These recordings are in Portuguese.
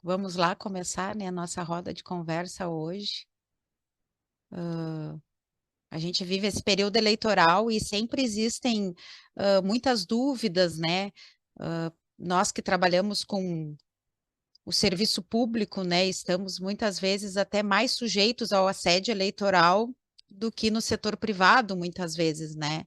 Vamos lá começar, né, a nossa roda de conversa hoje. A gente vive esse período eleitoral e sempre existem muitas dúvidas, né? Nós que trabalhamos com o serviço público, né, estamos muitas vezes até mais sujeitos ao assédio eleitoral do que no setor privado, muitas vezes, né?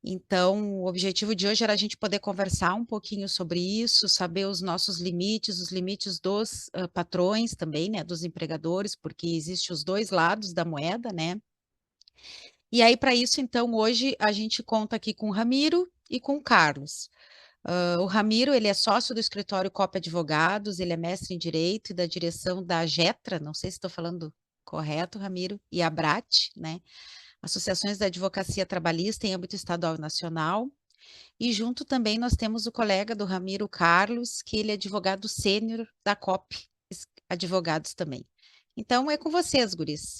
Então, o objetivo de hoje era a gente poder conversar um pouquinho sobre isso, saber os nossos limites, os limites dos patrões também, né, dos empregadores, porque existe os dois lados da moeda, né? E aí, para isso, então, hoje a gente conta aqui com o Ramiro e com o Carlos. O Ramiro, ele é sócio do escritório Copa Advogados, ele é mestre em Direito e da direção da Getra, não sei se estou falando correto, Ramiro, e a Brat, né? Associações da Advocacia Trabalhista em âmbito estadual e nacional. E junto também nós temos o colega do Ramiro, Carlos, que ele é advogado sênior da COP Advogados também. Então é com vocês, guris.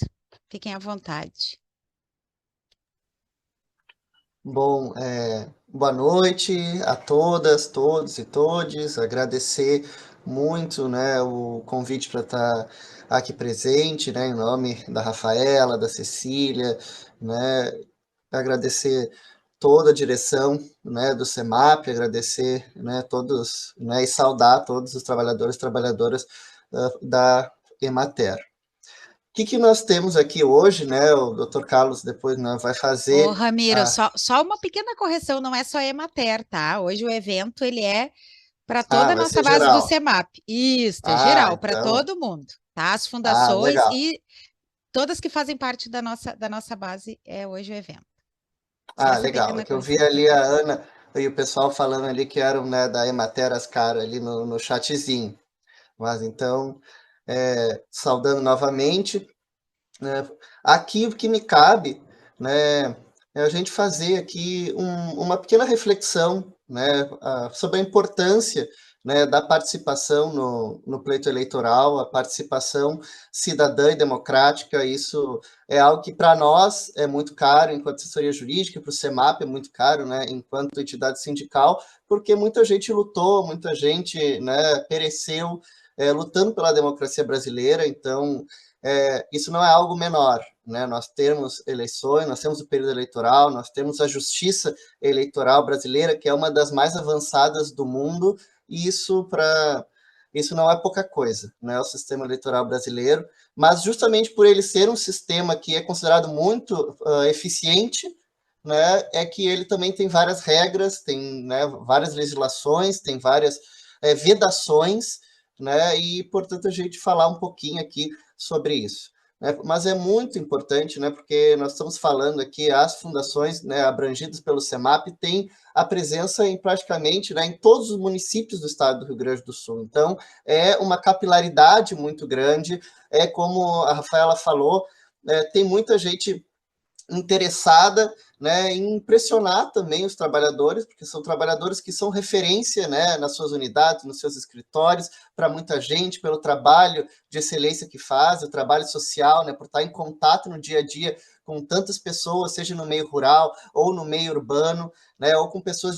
Fiquem à vontade. Bom, boa noite a todas, todos e todes. Agradecer muito, né, o convite para estar aqui presente, né, em nome da Rafaela, da Cecília, né, agradecer toda a direção, né, do CEMAP, agradecer, né, todos, né, e saudar todos os trabalhadores e trabalhadoras da Emater. O que nós temos aqui hoje, né? O Dr. Carlos depois, né, vai Ô, fazer Ramiro, a... só uma pequena correção, não é só Emater, tá? Hoje o evento ele é para toda a vai nossa ser base do geral. CEMAP. Isso, é geral, para Então... todo mundo, tá? As fundações Legal. e todas que fazem parte da nossa base é hoje o evento. Só essa Legal. É pequena que eu vi correção. ali a Ana e o pessoal falando ali que eram, né, da Emater as caras ali no chatzinho. Mas então, saudando novamente, né, aqui o que me cabe, né, é a gente fazer aqui uma pequena reflexão, né, sobre a importância, né, da participação no pleito eleitoral, a participação cidadã e democrática. Isso é algo que para nós é muito caro enquanto assessoria jurídica, para o CEMAP é muito caro, né, enquanto entidade sindical, porque muita gente lutou, muita gente, né, pereceu lutando pela democracia brasileira. Então, isso não é algo menor, né? Nós temos eleições, nós temos o período eleitoral, nós temos a justiça eleitoral brasileira, que é uma das mais avançadas do mundo, e isso não é pouca coisa, né? O sistema eleitoral brasileiro, mas justamente por ele ser um sistema que é considerado muito eficiente, né, é que ele também tem várias regras, tem, né, várias legislações, tem várias vedações, né, e portanto a gente falar um pouquinho aqui sobre isso. Né? Mas é muito importante, né, porque nós estamos falando aqui, as fundações, né, abrangidas pelo CEMAP têm a presença em praticamente, né, em todos os municípios do estado do Rio Grande do Sul. Então, é uma capilaridade muito grande, como a Rafaela falou, tem muita gente interessada, né, em impressionar também os trabalhadores, porque são trabalhadores que são referência, né, nas suas unidades, nos seus escritórios, para muita gente, pelo trabalho de excelência que faz, o trabalho social, né, por estar em contato no dia a dia com tantas pessoas, seja no meio rural ou no meio urbano, né, ou com pessoas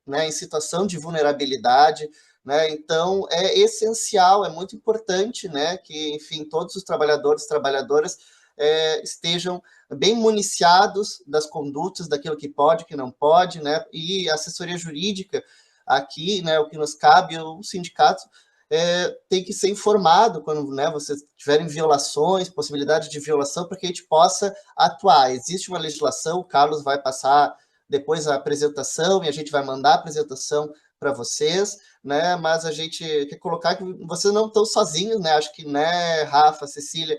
né, em situação de vulnerabilidade. Né? Então, é essencial, é muito importante, né, que, enfim, todos os trabalhadores e trabalhadoras estejam bem municiados das condutas, daquilo que pode, que não pode, né? E a assessoria jurídica aqui, né, o que nos cabe, o sindicato tem que ser informado quando, né, vocês tiverem violações, possibilidade de violação, para que a gente possa atuar. Existe uma legislação, o Carlos vai passar depois a apresentação e a gente vai mandar a apresentação para vocês, né? Mas a gente quer colocar que vocês não estão sozinhos, né? Acho que, né, Rafa, Cecília,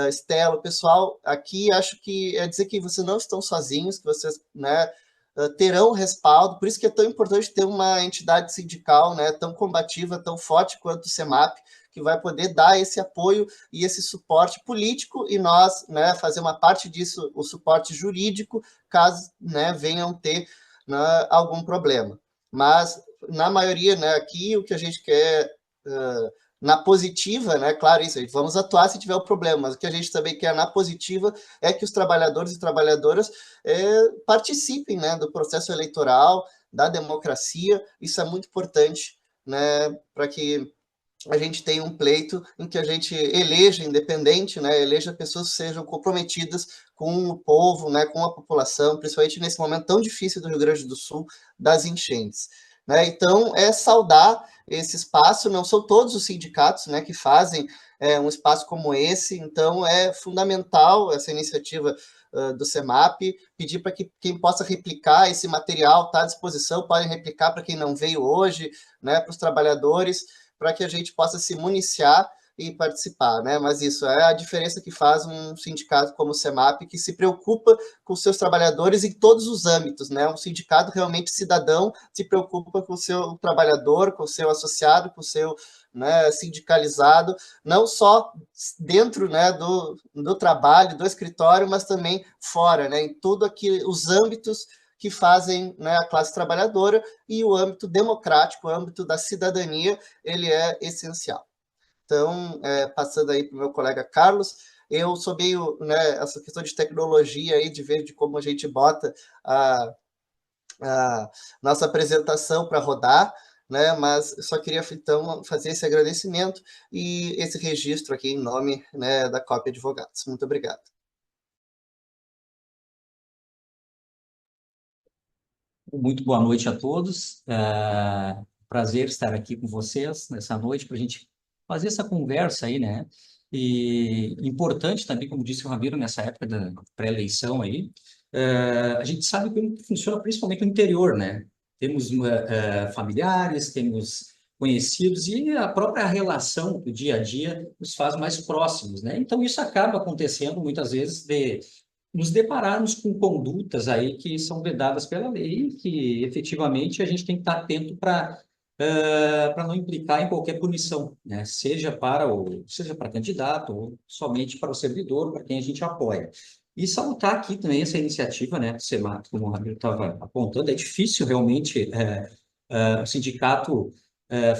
Estela, o pessoal aqui, acho que é dizer que vocês não estão sozinhos, que vocês, né, terão respaldo. Por isso que é tão importante ter uma entidade sindical, né, tão combativa, tão forte quanto o CEMAP, que vai poder dar esse apoio e esse suporte político, e nós, né, fazer uma parte disso, o suporte jurídico, caso, né, venham ter, né, algum problema. Mas, na maioria, né, aqui, o que a gente quer na positiva, né? Claro, isso aí, vamos atuar se tiver o problema, mas o que a gente também quer na positiva é que os trabalhadores e trabalhadoras participem, né, do processo eleitoral, da democracia. Isso é muito importante, né, para que a gente tenha um pleito em que a gente eleja independente, né, eleja pessoas que sejam comprometidas com o povo, né, com a população, principalmente nesse momento tão difícil do Rio Grande do Sul, das enchentes. Né? Então, é saudar esse espaço, não são todos os sindicatos, né, que fazem um espaço como esse, então é fundamental essa iniciativa do CEMAP, pedir para que quem possa replicar esse material está à disposição, podem replicar para quem não veio hoje, né, para os trabalhadores, para que a gente possa se municiar e participar, né? Mas isso é a diferença que faz um sindicato como o CEMAP, que se preocupa com seus trabalhadores em todos os âmbitos, né? Um sindicato realmente cidadão, se preocupa com o seu trabalhador, com o seu associado, com o seu, né, sindicalizado, não só dentro, né, do trabalho, do escritório, mas também fora, né? Em tudo aqui, os âmbitos que fazem, né, a classe trabalhadora, e o âmbito democrático, o âmbito da cidadania, ele é essencial. Então, passando aí para o meu colega Carlos, eu sou meio, né, essa questão de tecnologia aí, de ver de como a gente bota a nossa apresentação para rodar, né, mas eu só queria, então, fazer esse agradecimento e esse registro aqui em nome, né, da Coop Advogados. Muito obrigado. Muito boa noite a todos. Prazer estar aqui com vocês nessa noite para a gente fazer essa conversa aí, né? E importante também, como disse o Ramiro, nessa época da pré-eleição aí, a gente sabe como funciona principalmente no interior, né? Temos familiares, temos conhecidos e a própria relação do dia a dia nos faz mais próximos, né? Então isso acaba acontecendo muitas vezes de nos depararmos com condutas aí que são vedadas pela lei, que efetivamente a gente tem que estar atento para não implicar em qualquer punição, né? Seja para candidato ou somente para o servidor, para quem a gente apoia. E salutar aqui também essa iniciativa, né, do SEMAT, como o Ramiro estava apontando, é difícil realmente o sindicato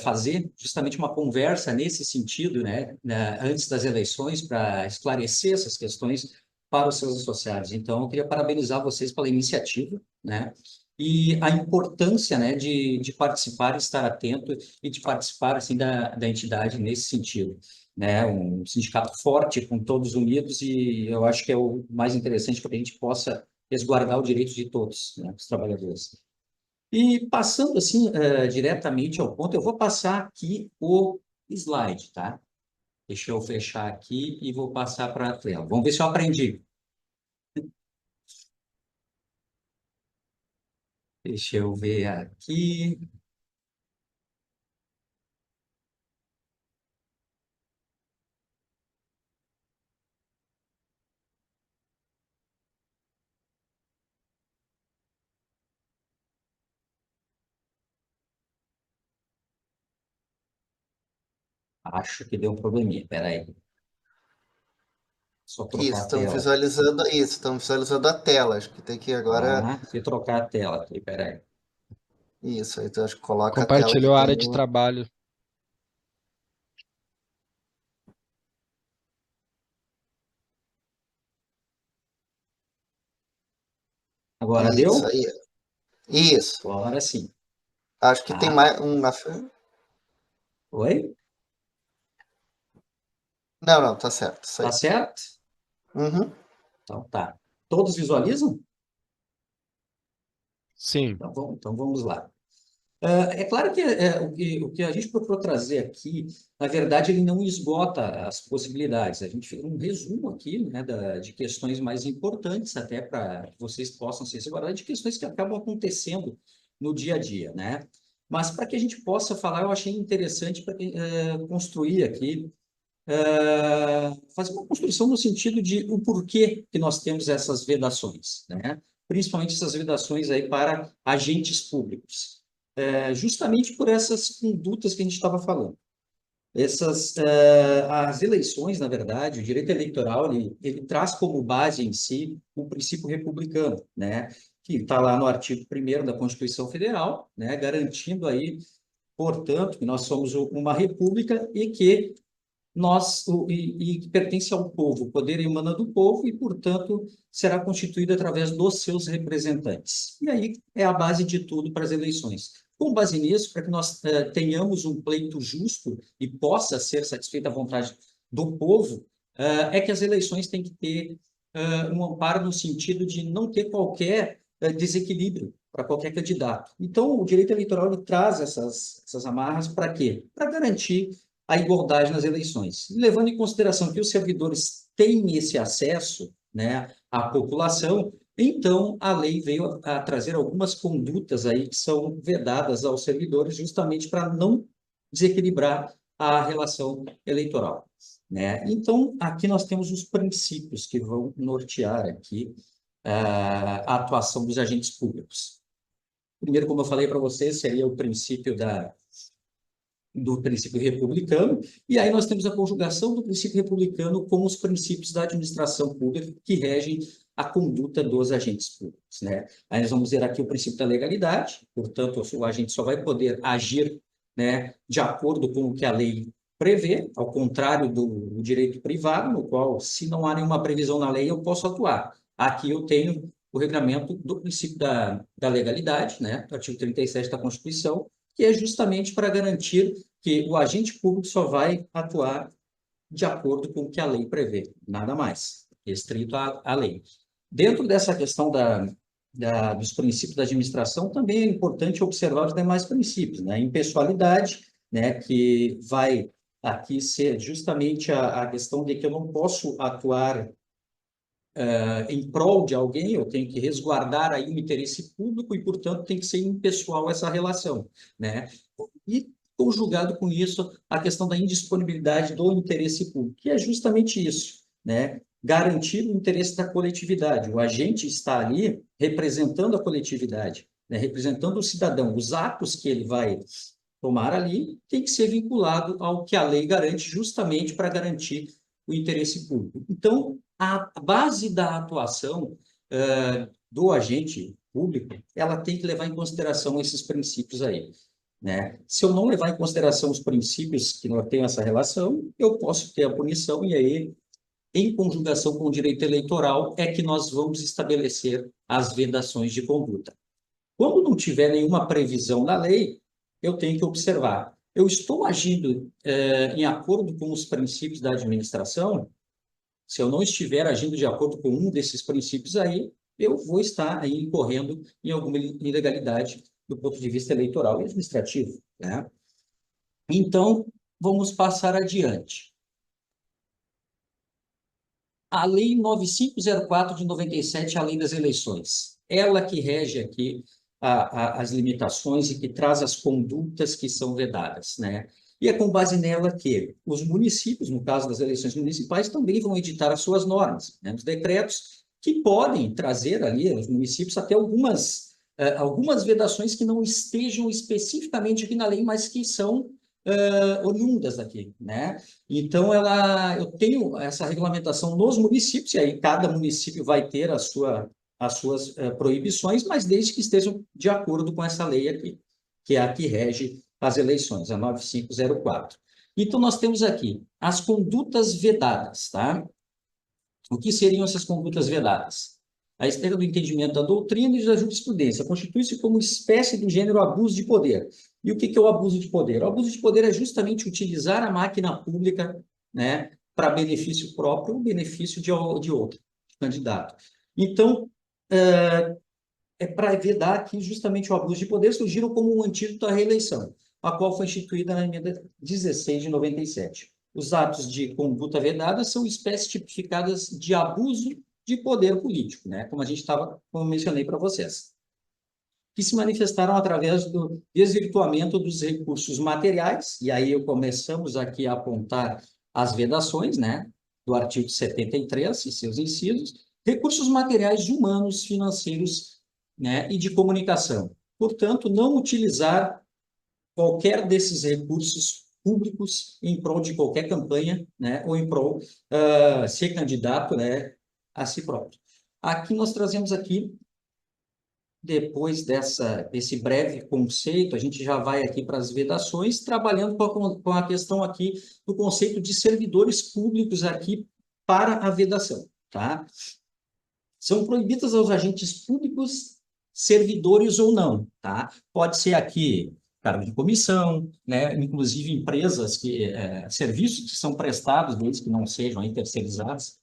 fazer justamente uma conversa nesse sentido, né, antes das eleições, para esclarecer essas questões para os seus associados. Então, eu queria parabenizar vocês pela iniciativa, né? E a importância, né, de participar, estar atento e de participar, assim, da entidade nesse sentido, né? Um sindicato forte, com todos unidos, e eu acho que é o mais interessante para que a gente possa resguardar o direito de todos, né, os trabalhadores. E passando, assim, diretamente ao ponto, eu vou passar aqui o slide, tá? Deixa eu fechar aqui e vou passar para a tela. Vamos ver se eu aprendi. Deixa eu ver aqui. Acho que deu um probleminha. Espera aí. Só trocar a tela. Estamos visualizando a tela, acho que tem que agora, Deixa eu trocar a tela aqui. Espera aí. isso, então acho que coloca a tela que Compartilhou a área tem de trabalho. Agora isso deu? aí, isso, Agora sim. acho que tem Tá. mais uma... Oi? Não, tá certo, isso Tá aí. certo? Uhum. Então tá. Todos visualizam? Sim. Então vamos lá. É claro que, o que a gente procurou trazer aqui, na verdade, ele não esgota as possibilidades. A gente fez um resumo aqui, né, de questões mais importantes, até para que vocês possam se resguardar, de questões que acabam acontecendo no dia a dia, né? Mas para que a gente possa falar, eu achei interessante para construir aqui, fazer uma construção no sentido de o porquê que nós temos essas vedações, né? Principalmente essas vedações aí para agentes públicos. Justamente por essas condutas que a gente estava falando. As eleições, na verdade, o direito eleitoral, ele traz como base em si o princípio republicano, né? Que está lá no artigo 1º da Constituição Federal, né? Garantindo aí, portanto, que nós somos uma república e que e que pertence ao povo. O poder emana do povo e, portanto, será constituído através dos seus representantes. E aí é a base de tudo para as eleições. Com base nisso, para que nós tenhamos um pleito justo e possa ser satisfeita a vontade do povo, é que as eleições têm que ter um amparo no sentido de não ter qualquer desequilíbrio para qualquer candidato. Então, o direito eleitoral ele traz essas amarras para quê? Para garantir a igualdade nas eleições. E levando em consideração que os servidores têm esse acesso, né, à população, então a lei veio a trazer algumas condutas aí que são vedadas aos servidores justamente para não desequilibrar a relação eleitoral, né? Então, aqui nós temos os princípios que vão nortear aqui a atuação dos agentes públicos. Primeiro, como eu falei para vocês, seria o princípio do princípio republicano, e aí nós temos a conjugação do princípio republicano com os princípios da administração pública que regem a conduta dos agentes públicos, né? Aí nós vamos ver aqui o princípio da legalidade, portanto, o agente só vai poder agir, né, de acordo com o que a lei prevê, ao contrário do direito privado, no qual, se não há nenhuma previsão na lei, eu posso atuar. Aqui eu tenho o regulamento do princípio da legalidade, né, do artigo 37 da Constituição, que é justamente para garantir que o agente público só vai atuar de acordo com o que a lei prevê, nada mais, restrito à lei. Dentro dessa questão dos princípios da administração, também é importante observar os demais princípios, né? A impessoalidade, né, que vai aqui ser justamente a questão de que eu não posso atuar em prol de alguém, eu tenho que resguardar aí o interesse público e, portanto, tem que ser impessoal essa relação, né? E, conjugado com isso, a questão da indisponibilidade do interesse público, que é justamente isso, né? Garantir o interesse da coletividade. O agente está ali representando a coletividade, né? Representando o cidadão. Os atos que ele vai tomar ali tem que ser vinculado ao que a lei garante, justamente para garantir o interesse público. Então, a base da atuação do agente público, ela tem que levar em consideração esses princípios aí, né? Se eu não levar em consideração os princípios que norteiam essa relação, eu posso ter a punição e aí, em conjugação com o direito eleitoral, é que nós vamos estabelecer as vedações de conduta. Quando não tiver nenhuma previsão na lei, eu tenho que observar. Eu estou agindo em acordo com os princípios da administração? Se eu não estiver agindo de acordo com um desses princípios aí, eu vou estar aí incorrendo em alguma ilegalidade do ponto de vista eleitoral e administrativo, né? Então, vamos passar adiante. A Lei 9504 de 97, a Lei das Eleições. Ela que rege aqui as limitações e que traz as condutas que são vedadas, né? E é com base nela que os municípios, no caso das eleições municipais, também vão editar as suas normas, né? Os decretos que podem trazer ali aos municípios até algumas vedações que não estejam especificamente aqui na lei, mas que são oriundas daqui, né? Então, eu tenho essa regulamentação nos municípios, e aí cada município vai ter as suas proibições, mas desde que estejam de acordo com essa lei aqui, que é a que rege as eleições, a 9504. Então, nós temos aqui as condutas vedadas, tá? O que seriam essas condutas vedadas? A esteira do entendimento da doutrina e da jurisprudência constitui-se como espécie do gênero abuso de poder. E o que é o abuso de poder? O abuso de poder é justamente utilizar a máquina pública, né, para benefício próprio ou benefício de outro candidato. Então, para vedar aqui justamente o abuso de poder, surgiram como um antídoto à reeleição, a qual foi instituída na emenda 16 de 97. Os atos de conduta vedada são espécies tipificadas de abuso de poder político, né? Como eu mencionei para vocês, que se manifestaram através do desvirtuamento dos recursos materiais, e aí começamos aqui a apontar as vedações, né, do artigo 73 e seus incisos, recursos materiais humanos, financeiros, né, e de comunicação. Portanto, não utilizar qualquer desses recursos públicos em prol de qualquer campanha, né, ou em prol ser candidato, né, a si próprio. Aqui nós trazemos aqui depois desse breve conceito, a gente já vai aqui para as vedações, trabalhando com a questão aqui do conceito de servidores públicos aqui para a vedação, tá? São proibidas aos agentes públicos, servidores ou não, tá? Pode ser aqui cargo de comissão, né? Inclusive empresas serviços que são prestados, desde que não sejam aí terceirizados,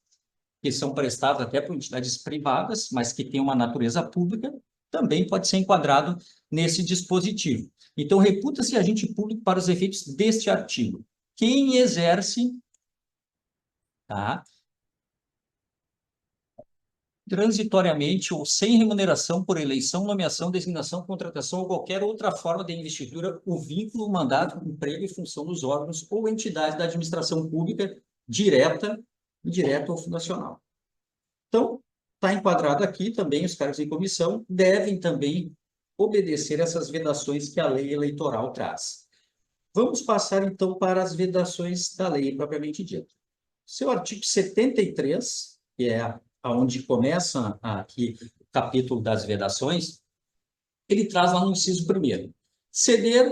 que são prestados até por entidades privadas, mas que têm uma natureza pública, também pode ser enquadrado nesse dispositivo. Então, reputa-se agente público para os efeitos deste artigo quem exerce, tá, transitoriamente ou sem remuneração por eleição, nomeação, designação, contratação ou qualquer outra forma de investidura, o vínculo, mandato, emprego e função dos órgãos ou entidades da administração pública, direta, indireta ou fundacional. Então, está enquadrado aqui também, os cargos em comissão devem também obedecer essas vedações que a lei eleitoral traz. Vamos passar, então, para as vedações da lei propriamente dita. Seu artigo 73, que é onde começa aqui o capítulo das vedações, ele traz lá no inciso 1º, ceder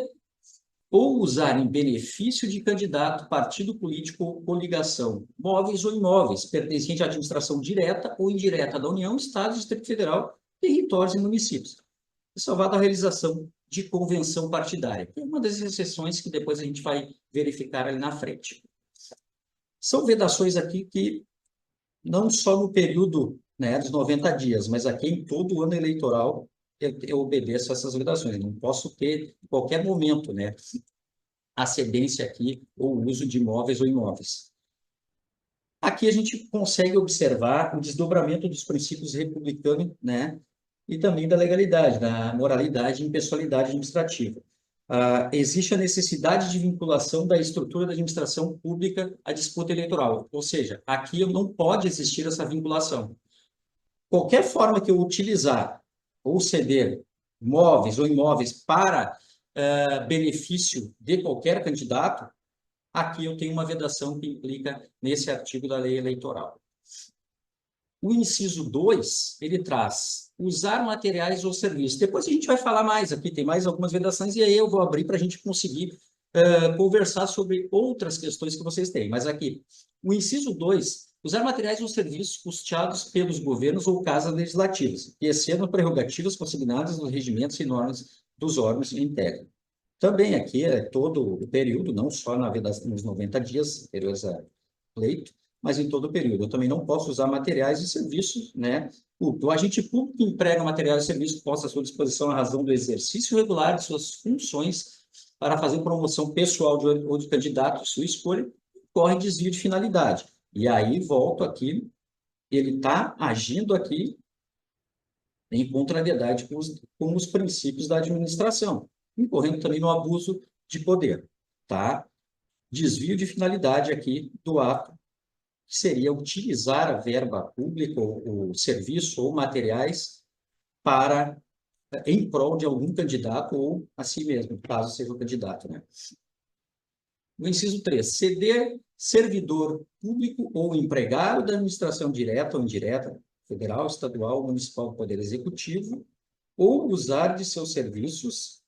ou usar em benefício de candidato, partido político ou coligação, móveis ou imóveis, pertencente à administração direta ou indireta da União, Estado, Distrito Federal, territórios e municípios, salvado a realização de convenção partidária, que é uma das exceções que depois a gente vai verificar ali na frente. São vedações aqui que não só no período, né, dos 90 dias, mas aqui em todo o ano eleitoral eu obedeço a essas vedações. Eu não posso ter, em qualquer momento, né, a cedência aqui ou o uso de imóveis ou imóveis. Aqui a gente consegue observar o desdobramento dos princípios republicanos, né, e também da legalidade, da moralidade e impessoalidade administrativa. Existe a necessidade de vinculação da estrutura da administração pública à disputa eleitoral, ou seja, aqui não pode existir essa vinculação. Qualquer forma que eu utilizar ou ceder móveis ou imóveis para benefício de qualquer candidato, aqui eu tenho uma vedação que implica nesse artigo da lei eleitoral. O inciso 2, ele traz usar materiais ou serviços. Depois a gente vai falar mais aqui, tem mais algumas vedações, e aí eu vou abrir para a gente conseguir conversar sobre outras questões que vocês têm. Mas aqui, o inciso 2, usar materiais ou serviços custeados pelos governos ou casas legislativas, e excedam prerrogativas consignadas nos regimentos e normas dos órgãos em integram. Também aqui é todo o período, não só nos 90 dias anteriores a pleito, mas em todo o período. Eu também não posso usar materiais e serviços, né? O agente público que emprega materiais e serviços posta à sua disposição a razão do exercício regular de suas funções para fazer promoção pessoal ou de candidato, sua escolha, corre desvio de finalidade. E aí, volto aqui, ele está agindo aqui em contrariedade com os princípios da administração, incorrendo também no abuso de poder, tá? Desvio de finalidade aqui do ato, que seria utilizar a verba pública, o serviço ou materiais em prol de algum candidato ou a si mesmo, caso seja o candidato, né? No inciso 3, ceder servidor público ou empregado da administração direta ou indireta, federal, estadual, municipal, poder executivo, ou usar de seus serviços.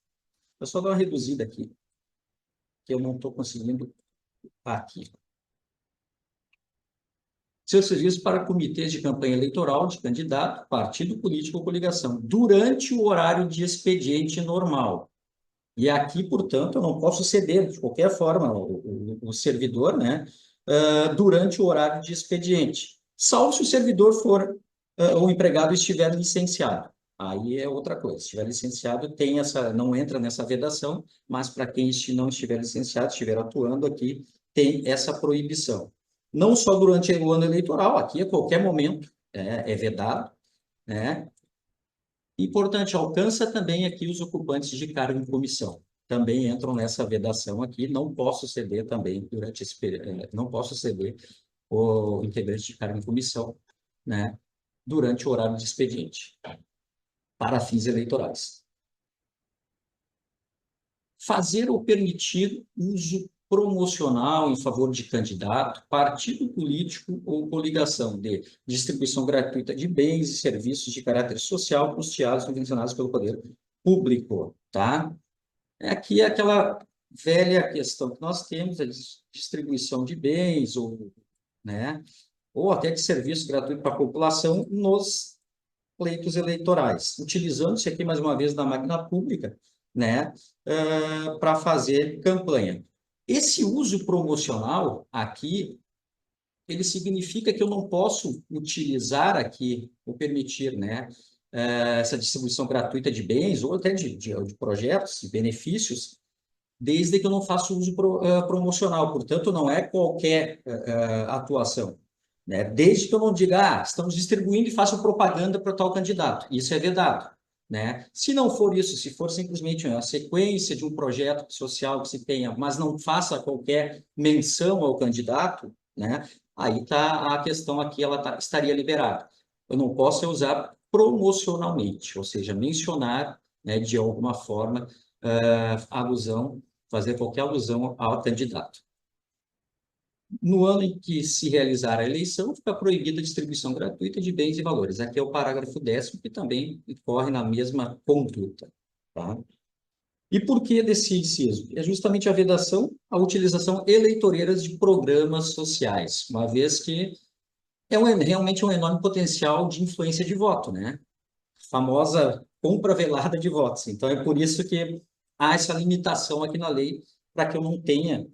Eu só dar uma reduzida aqui, que eu não estou conseguindo aqui. Seus serviços para comitês de campanha eleitoral de candidato, partido político ou coligação, durante o horário de expediente normal. E aqui, portanto, eu não posso ceder, de qualquer forma, o servidor, né, durante o horário de expediente, salvo se o servidor for, ou o empregado estiver licenciado. Aí é outra coisa. Se estiver licenciado, não entra nessa vedação, mas para quem não estiver licenciado, estiver atuando aqui, tem essa proibição. Não só durante o ano eleitoral, aqui a qualquer momento é vedado, né? Importante, alcança também aqui os ocupantes de cargo em comissão. Também entram nessa vedação aqui, não posso ceder também durante esse período, não posso ceder o integrante de cargo em comissão, né, durante o horário de expediente, para fins eleitorais. Fazer ou permitir uso promocional em favor de candidato, partido político ou coligação de distribuição gratuita de bens e serviços de caráter social custeados e subvencionados pelo poder público, tá? Aqui é aquela velha questão que nós temos, a distribuição de bens né, ou até de serviço gratuito para a população nos pleitos eleitorais, utilizando-se aqui, mais uma vez, da máquina pública, né, para fazer campanha. Esse uso promocional aqui, ele significa que eu não posso utilizar aqui, ou permitir, né, essa distribuição gratuita de bens, ou até de projetos, de benefícios, desde que eu não faça uso promocional. Portanto, não é qualquer atuação, né? Desde que eu não diga, estamos distribuindo e faço propaganda para tal candidato. Isso é vedado, né? Se não for isso, se for simplesmente a sequência de um projeto social que se tenha, mas não faça qualquer menção ao candidato, né? Aí está a questão aqui, ela estaria liberada. Eu não posso usar promocionalmente, ou seja, mencionar, né, de alguma forma, alusão, fazer qualquer alusão ao candidato. No ano em que se realizar a eleição, fica proibida a distribuição gratuita de bens e valores. Aqui é o parágrafo 10º, que também incorre na mesma conduta. Tá? E por que desse inciso? É justamente a vedação à utilização eleitoreira de programas sociais, uma vez que realmente um enorme potencial de influência de voto, né? A famosa compra velada de votos. Então, é por isso que há essa limitação aqui na lei, para que eu não tenha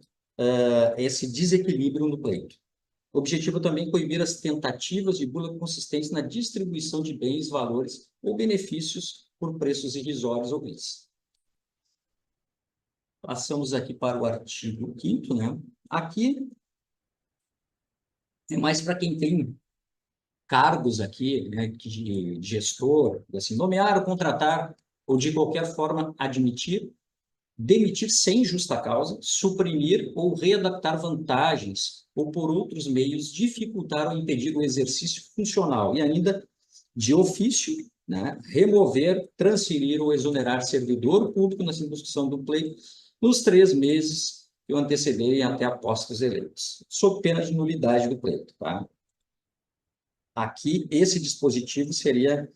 esse desequilíbrio no pleito. O objetivo também é coibir as tentativas de bula consistentes na distribuição de bens, valores ou benefícios por preços irrisórios ou bis. Passamos aqui para o artigo 5º, né? Aqui é mais para quem tem cargos aqui, né, de gestor, assim, nomear, contratar ou de qualquer forma admitir, demitir sem justa causa, suprimir ou readaptar vantagens ou por outros meios dificultar ou impedir o exercício funcional e ainda de ofício, né, remover, transferir ou exonerar servidor público na circunscrição do pleito nos 3 meses que o antecederem até a posse dos eleitos, sob pena de nulidade do pleito, tá? Aqui, esse dispositivo seria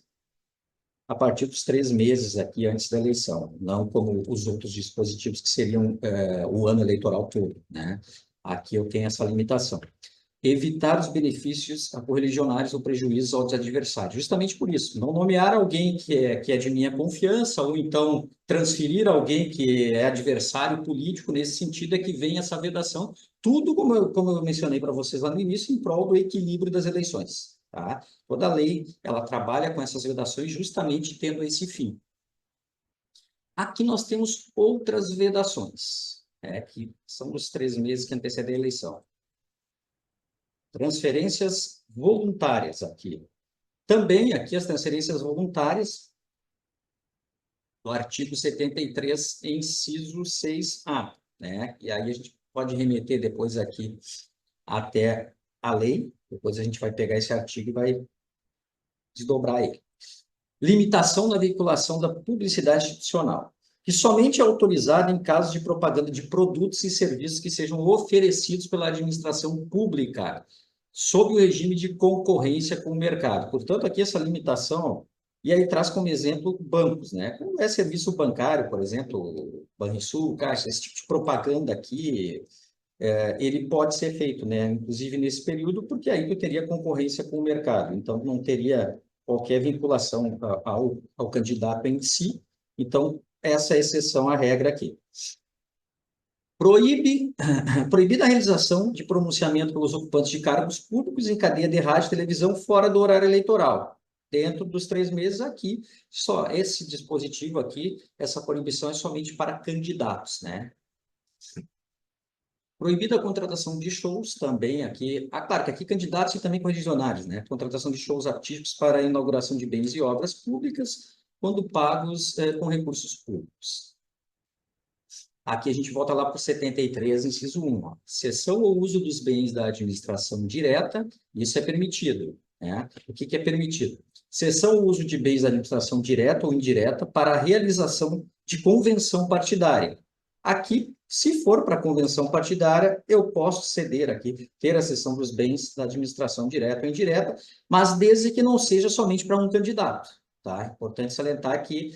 a partir dos 3 meses aqui antes da eleição, não como os outros dispositivos que seriam o ano eleitoral todo, né? Aqui eu tenho essa limitação. Evitar os benefícios a correligionários ou prejuízos aos adversários. Justamente por isso, não nomear alguém que é de minha confiança, ou então transferir alguém que é adversário político, nesse sentido é que vem essa vedação, tudo como eu mencionei para vocês lá no início, em prol do equilíbrio das eleições. Tá? Toda lei, ela trabalha com essas vedações justamente tendo esse fim. Aqui nós temos outras vedações, que são os 3 meses que antecedem a eleição. Transferências voluntárias aqui. Também aqui as transferências voluntárias do artigo 73, inciso 6A, né? E aí a gente pode remeter depois aqui até a lei, depois a gente vai pegar esse artigo e vai desdobrar ele. Limitação na veiculação da publicidade institucional, que somente é autorizada em casos de propaganda de produtos e serviços que sejam oferecidos pela administração pública, sob o regime de concorrência com o mercado. Portanto, aqui essa limitação, e aí traz como exemplo bancos, né? Como é serviço bancário, por exemplo, Banrisul, Caixa, esse tipo de propaganda aqui, ele pode ser feito, né? Inclusive nesse período, porque aí eu teria concorrência com o mercado, então não teria qualquer vinculação ao candidato em si. Então, essa é a exceção à regra aqui. Proibida a realização de pronunciamento pelos ocupantes de cargos públicos em cadeia de rádio e televisão fora do horário eleitoral. Dentro dos 3 meses aqui, só esse dispositivo aqui, essa proibição é somente para candidatos, né? Proibida a contratação de shows também aqui. Claro que aqui candidatos e também correligionários, né? Contratação de shows artísticos para a inauguração de bens e obras públicas, quando pagos com recursos públicos. Aqui a gente volta lá para o 73, inciso 1. Ó. Cessão ou uso dos bens da administração direta, isso é permitido. Né? O que é permitido? Cessão ou uso de bens da administração direta ou indireta para a realização de convenção partidária. Aqui Se for para a convenção partidária, eu posso ceder aqui, ter a cessão dos bens da administração direta ou indireta, mas desde que não seja somente para um candidato. Tá? É importante salientar que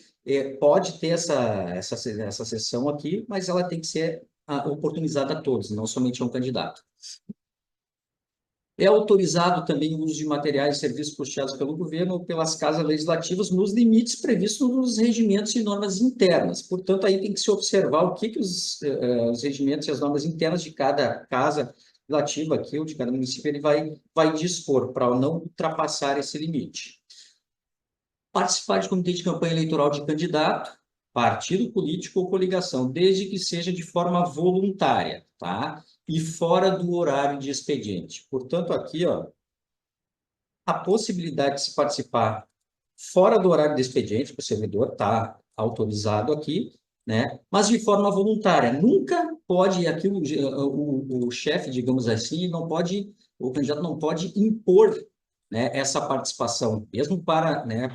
pode ter essa cessão aqui, mas ela tem que ser oportunizada a todos, não somente a um candidato. É autorizado também o uso de materiais e serviços custeados pelo governo ou pelas casas legislativas nos limites previstos nos regimentos e normas internas. Portanto, aí tem que se observar o que os regimentos e as normas internas de cada casa legislativa aqui, ou de cada município, ele vai dispor para não ultrapassar esse limite. Participar de comitê de campanha eleitoral de candidato, partido político ou coligação, desde que seja de forma voluntária, tá? E fora do horário de expediente. Portanto, aqui, ó, a possibilidade de se participar fora do horário de expediente, que o servidor está autorizado aqui, né? Mas de forma voluntária. Nunca pode, aqui o chefe, digamos assim, não pode, o candidato não pode impor, né, essa participação, mesmo para, né,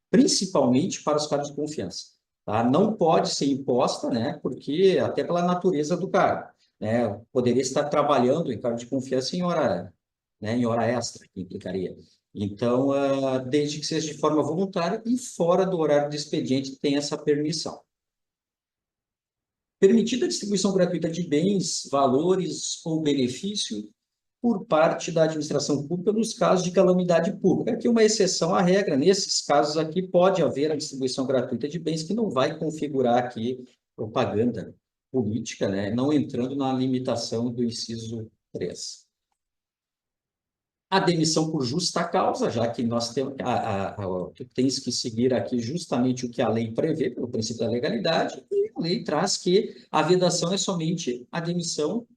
principalmente para os cargos de confiança. Tá? Não pode ser imposta, né, porque até pela natureza do cargo. Né, poderia estar trabalhando em cargo de confiança em hora, né, em hora extra, que implicaria. Então, desde que seja de forma voluntária e fora do horário de expediente, tem essa permissão. Permitida a distribuição gratuita de bens, valores ou benefício por parte da administração pública nos casos de calamidade pública. Aqui uma exceção à regra, nesses casos aqui pode haver a distribuição gratuita de bens que não vai configurar aqui propaganda política, né, não entrando na limitação do inciso 3. A demissão por justa causa, já que nós temos, tens que seguir aqui justamente o que a lei prevê, pelo princípio da legalidade, e a lei traz que a vedação é somente a demissão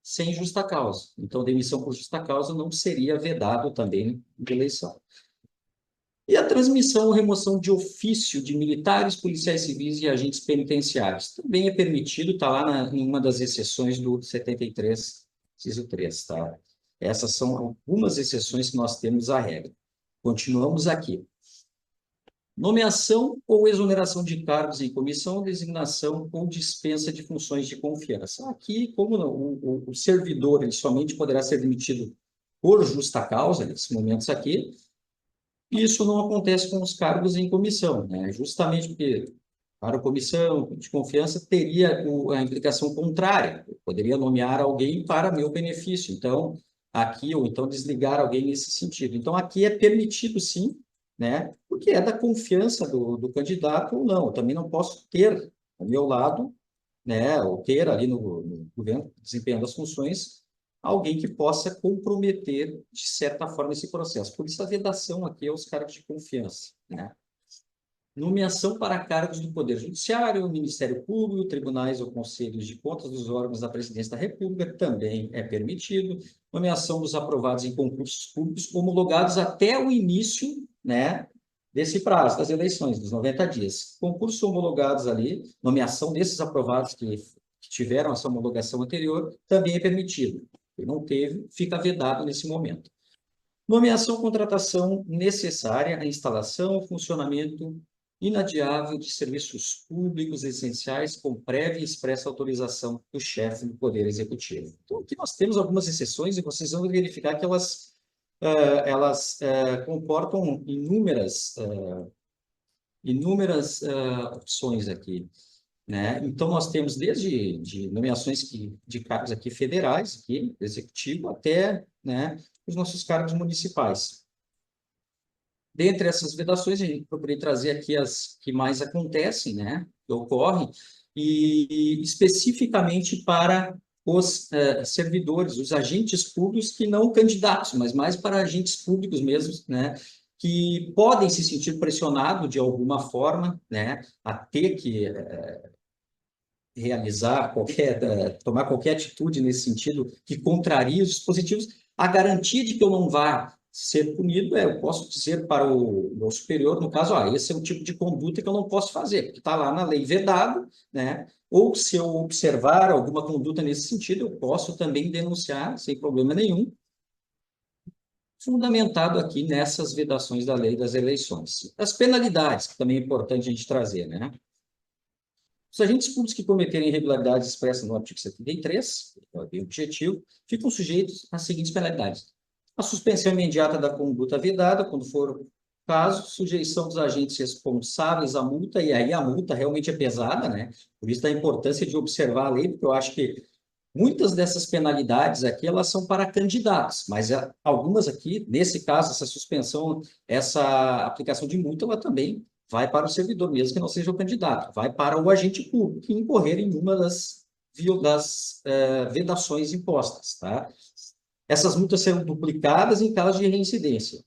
sem justa causa. Então, demissão por justa causa não seria vedado também de eleição. E a transmissão ou remoção de ofício de militares, policiais civis e agentes penitenciários. Também é permitido, está lá em uma das exceções do 73, inciso 3, tá? Essas são algumas exceções que nós temos à regra. Continuamos aqui. Nomeação ou exoneração de cargos em comissão, designação ou dispensa de funções de confiança. Aqui, como o servidor ele somente poderá ser demitido por justa causa, nesses momentos aqui, isso não acontece com os cargos em comissão, né? Justamente porque para a comissão de confiança teria a implicação contrária. Eu poderia nomear alguém para meu benefício. Então, aqui, ou então desligar alguém nesse sentido. Então, aqui é permitido, sim, né? Porque é da confiança do candidato ou não. Eu também não posso ter ao meu lado, né? Ou ter ali no governo, desempenhando as funções, alguém que possa comprometer, de certa forma, esse processo. Por isso, a vedação aqui aos cargos de confiança, né? Nomeação para cargos do Poder Judiciário, Ministério Público, tribunais ou conselhos de contas dos órgãos da Presidência da República também é permitido. Nomeação dos aprovados em concursos públicos homologados até o início, né, desse prazo das eleições, dos 90 dias. Concursos homologados ali, nomeação desses aprovados que tiveram essa homologação anterior, também é permitido. Quem não teve, fica vedado nesse momento. Nomeação ou contratação necessária à instalação, funcionamento inadiável de serviços públicos essenciais com prévia e expressa autorização do chefe do Poder Executivo. Então, aqui nós temos algumas exceções e vocês vão verificar que elas comportam inúmeras opções aqui, né? Então, nós temos desde nomeações de cargos aqui federais, aqui, executivo, até, né, os nossos cargos municipais. Dentre essas vedações, a gente procurei trazer aqui as que mais acontecem, né, que ocorrem, e especificamente para os servidores, os agentes públicos que não candidatos, mas mais para agentes públicos mesmos, né, que podem se sentir pressionados de alguma forma, né, a ter que realizar tomar qualquer atitude nesse sentido que contraria os dispositivos, a garantia de que eu não vá ser punido eu posso dizer para o meu superior, no caso, esse é o tipo de conduta que eu não posso fazer, porque está lá na lei vedado, né? Ou se eu observar alguma conduta nesse sentido, eu posso também denunciar sem problema nenhum, fundamentado aqui nessas vedações da lei das eleições. As penalidades, que também é importante a gente trazer, né? Os agentes públicos que cometerem irregularidades expressas no artigo 73, é bem objetivo, ficam sujeitos às seguintes penalidades: a suspensão imediata da conduta vedada, quando for o caso, sujeição dos agentes responsáveis à multa, e aí a multa realmente é pesada, né? Por isso a importância de observar a lei, porque eu acho que muitas dessas penalidades aqui, elas são para candidatos, mas algumas aqui, nesse caso, essa suspensão, essa aplicação de multa, ela também vai para o servidor, mesmo que não seja o candidato, vai para o agente público que incorrer em uma das vedações impostas, tá? Essas multas serão duplicadas em caso de reincidência.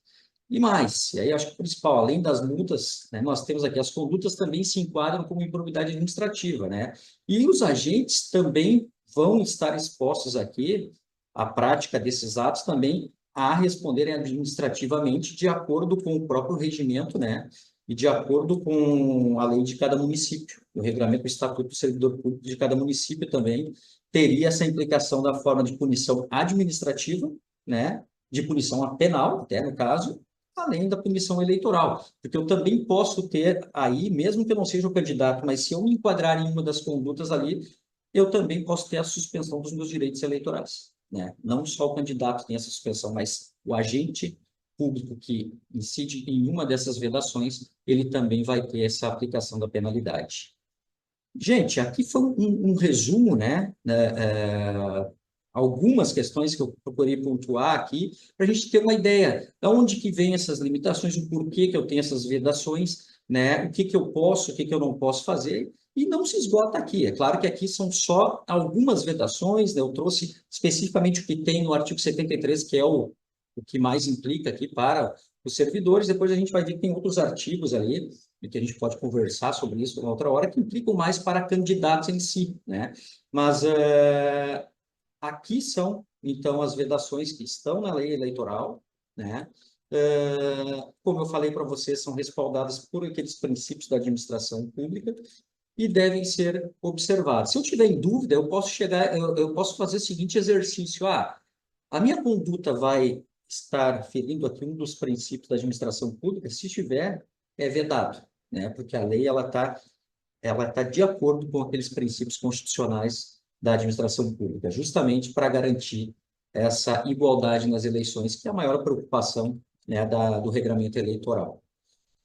E mais, e aí acho que o principal, além das multas, né, nós temos aqui as condutas também se enquadram como improbidade administrativa, né? E os agentes também vão estar expostos aqui à prática desses atos também a responderem administrativamente de acordo com o próprio regimento, né? E de acordo com a lei de cada município. O regulamento do Estatuto do Servidor Público de cada município também teria essa implicação da forma de punição administrativa, né? De punição penal, até no caso, além da punição eleitoral. Porque eu também posso ter aí, mesmo que eu não seja o candidato, mas se eu me enquadrar em uma das condutas ali, eu também posso ter a suspensão dos meus direitos eleitorais, né? Não só o candidato tem essa suspensão, mas o agente público que incide em uma dessas vedações, ele também vai ter essa aplicação da penalidade. Gente, aqui foi um resumo, né? Algumas questões que eu procurei pontuar aqui, para a gente ter uma ideia de onde que vem essas limitações, o porquê que eu tenho essas vedações, né? O que que eu posso, o que que eu não posso fazer, e não se esgota aqui. É claro que aqui são só algumas vedações, né? Eu trouxe especificamente o que tem no artigo 73, que é o que mais implica aqui para os servidores. Depois a gente vai ver que tem outros artigos ali, e que a gente pode conversar sobre isso uma outra hora, que implicam mais para candidatos em si, né? Mas aqui são, então, as vedações que estão na lei eleitoral, né? Como eu falei para vocês, são respaldadas por aqueles princípios da administração pública e devem ser observados. Se eu tiver em dúvida, eu posso eu posso fazer o seguinte exercício: a minha conduta vai estar ferindo aqui um dos princípios da administração pública? Se estiver, é vedado, né? Porque a lei ela tá de acordo com aqueles princípios constitucionais da administração pública, justamente para garantir essa igualdade nas eleições, que é a maior preocupação, né, do regramento eleitoral.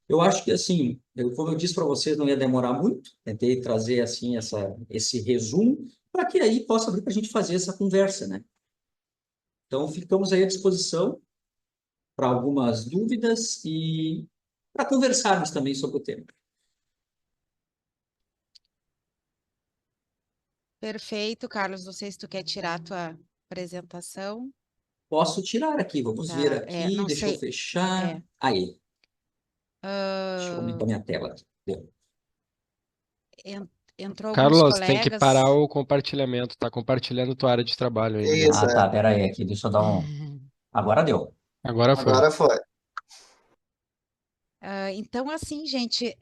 Eu acho que, assim, como eu disse para vocês, não ia demorar muito, tentei trazer, assim, esse resumo, para que aí possa abrir para a gente fazer essa conversa, né? Então, ficamos aí à disposição para algumas dúvidas e para conversarmos também sobre o tema. Perfeito, Carlos. Não sei se tu quer tirar a tua apresentação. Posso tirar aqui, vamos ver Tá, aqui, não deixa eu sei. fechar. Aí, deixa eu Ah, aumentar minha tela aqui. Deu. entrou alguns Carlos, tem que parar colegas. o compartilhamento. Tá compartilhando tua área de trabalho ainda. Isso, Ah, tá, pera aí, aqui, deixa eu dar um... Agora deu. Agora foi. agora foi. Então, assim, gente,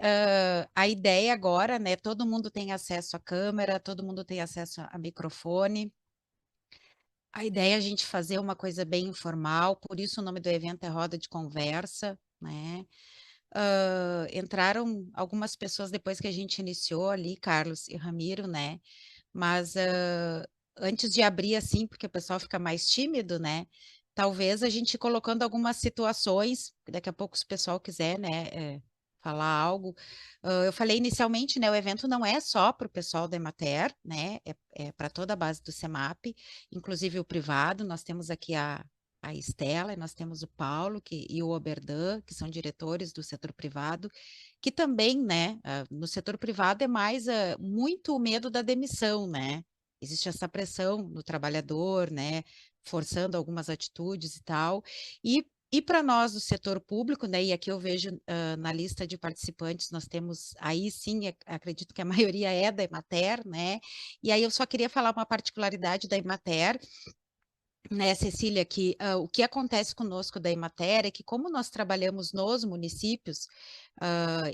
a ideia agora, né? Todo mundo tem acesso à câmera, todo mundo tem acesso a microfone. A ideia é a gente fazer uma coisa bem informal, por isso o nome do evento é Roda de Conversa, né? Entraram algumas pessoas depois que a gente iniciou ali, Carlos e Ramiro, né? Mas antes de abrir assim, porque o pessoal fica mais tímido, né? Talvez a gente colocando algumas situações, daqui a pouco se o pessoal quiser, né, falar algo. Eu falei inicialmente, né, o evento não é só para o pessoal da Emater, né? É para toda a base do CEMAP, inclusive o privado. Nós temos aqui a Estela, e nós temos o Paulo e o Oberdan, que são diretores do setor privado, que também, né, no setor privado é mais muito o medo da demissão, né? Existe essa pressão no trabalhador, né, forçando algumas atitudes e tal. E para nós do setor público, né, e aqui eu vejo na lista de participantes, nós temos aí sim, acredito que a maioria é da Emater, né? E aí eu só queria falar uma particularidade da Emater, né, Cecília, que o que acontece conosco da Emater é que, como nós trabalhamos nos municípios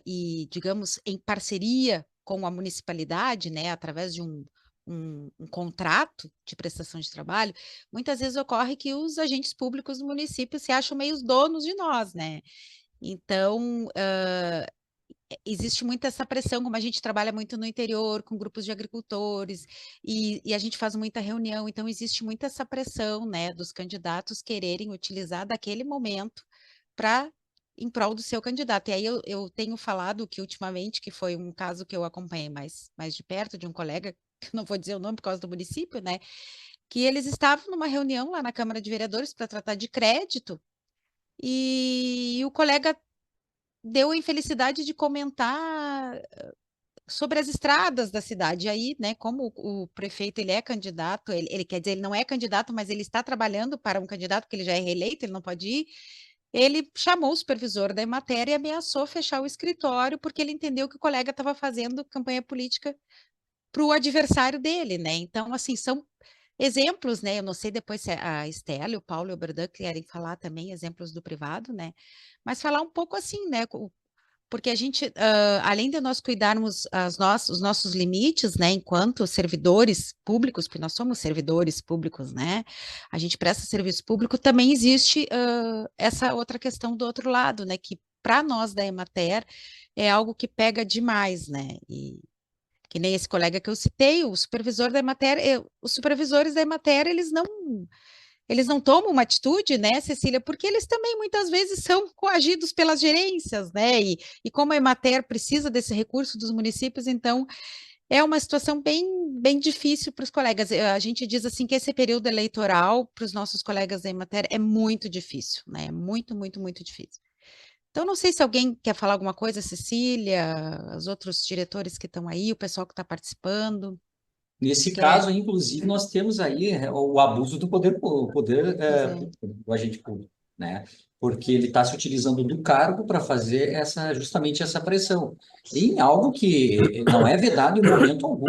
e, digamos, em parceria com a municipalidade, né, através de um contrato de prestação de trabalho, muitas vezes ocorre que os agentes públicos do município se acham meio os donos de nós, né? Então, existe muito essa pressão, como a gente trabalha muito no interior, com grupos de agricultores, e a gente faz muita reunião, então existe muito essa pressão, né, dos candidatos quererem utilizar daquele momento para em prol do seu candidato. E aí eu tenho falado que ultimamente, que foi um caso que eu acompanhei mais de perto, de um colega, que não vou dizer o nome por causa do município, né, que eles estavam numa reunião lá na Câmara de Vereadores para tratar de crédito, e o colega deu a infelicidade de comentar sobre as estradas da cidade. E aí, né, como o prefeito ele é candidato, ele quer dizer, ele não é candidato, mas ele está trabalhando para um candidato, porque ele já é reeleito, ele não pode ir. Ele chamou o supervisor da Emater e ameaçou fechar o escritório, porque ele entendeu que o colega estava fazendo campanha política para o adversário dele, né? Então, assim, são exemplos, né? Eu não sei depois se a Estela, o Paulo e o Berdan querem falar também exemplos do privado, né? Mas falar um pouco assim, né? Porque a gente, além de nós cuidarmos os nossos limites, né, enquanto servidores públicos, porque nós somos servidores públicos, né, a gente presta serviço público, também existe essa outra questão do outro lado, né, que para nós da Emater é algo que pega demais, né, e que nem esse colega que eu citei, o supervisor da Emater, os supervisores da Emater, eles não tomam uma atitude, né, Cecília, porque eles também muitas vezes são coagidos pelas gerências, né, e como a Emater precisa desse recurso dos municípios, então é uma situação bem difícil para os colegas. A gente diz assim que esse período eleitoral para os nossos colegas da Emater é muito difícil, né, muito difícil. Então, não sei se alguém quer falar alguma coisa, Cecília, os outros diretores que estão aí, o pessoal que está participando. Nesse Quer? caso, inclusive, nós temos aí o abuso do poder do agente público, né? Porque ele está se utilizando do cargo para fazer justamente essa pressão. Em algo que não é vedado em momento algum.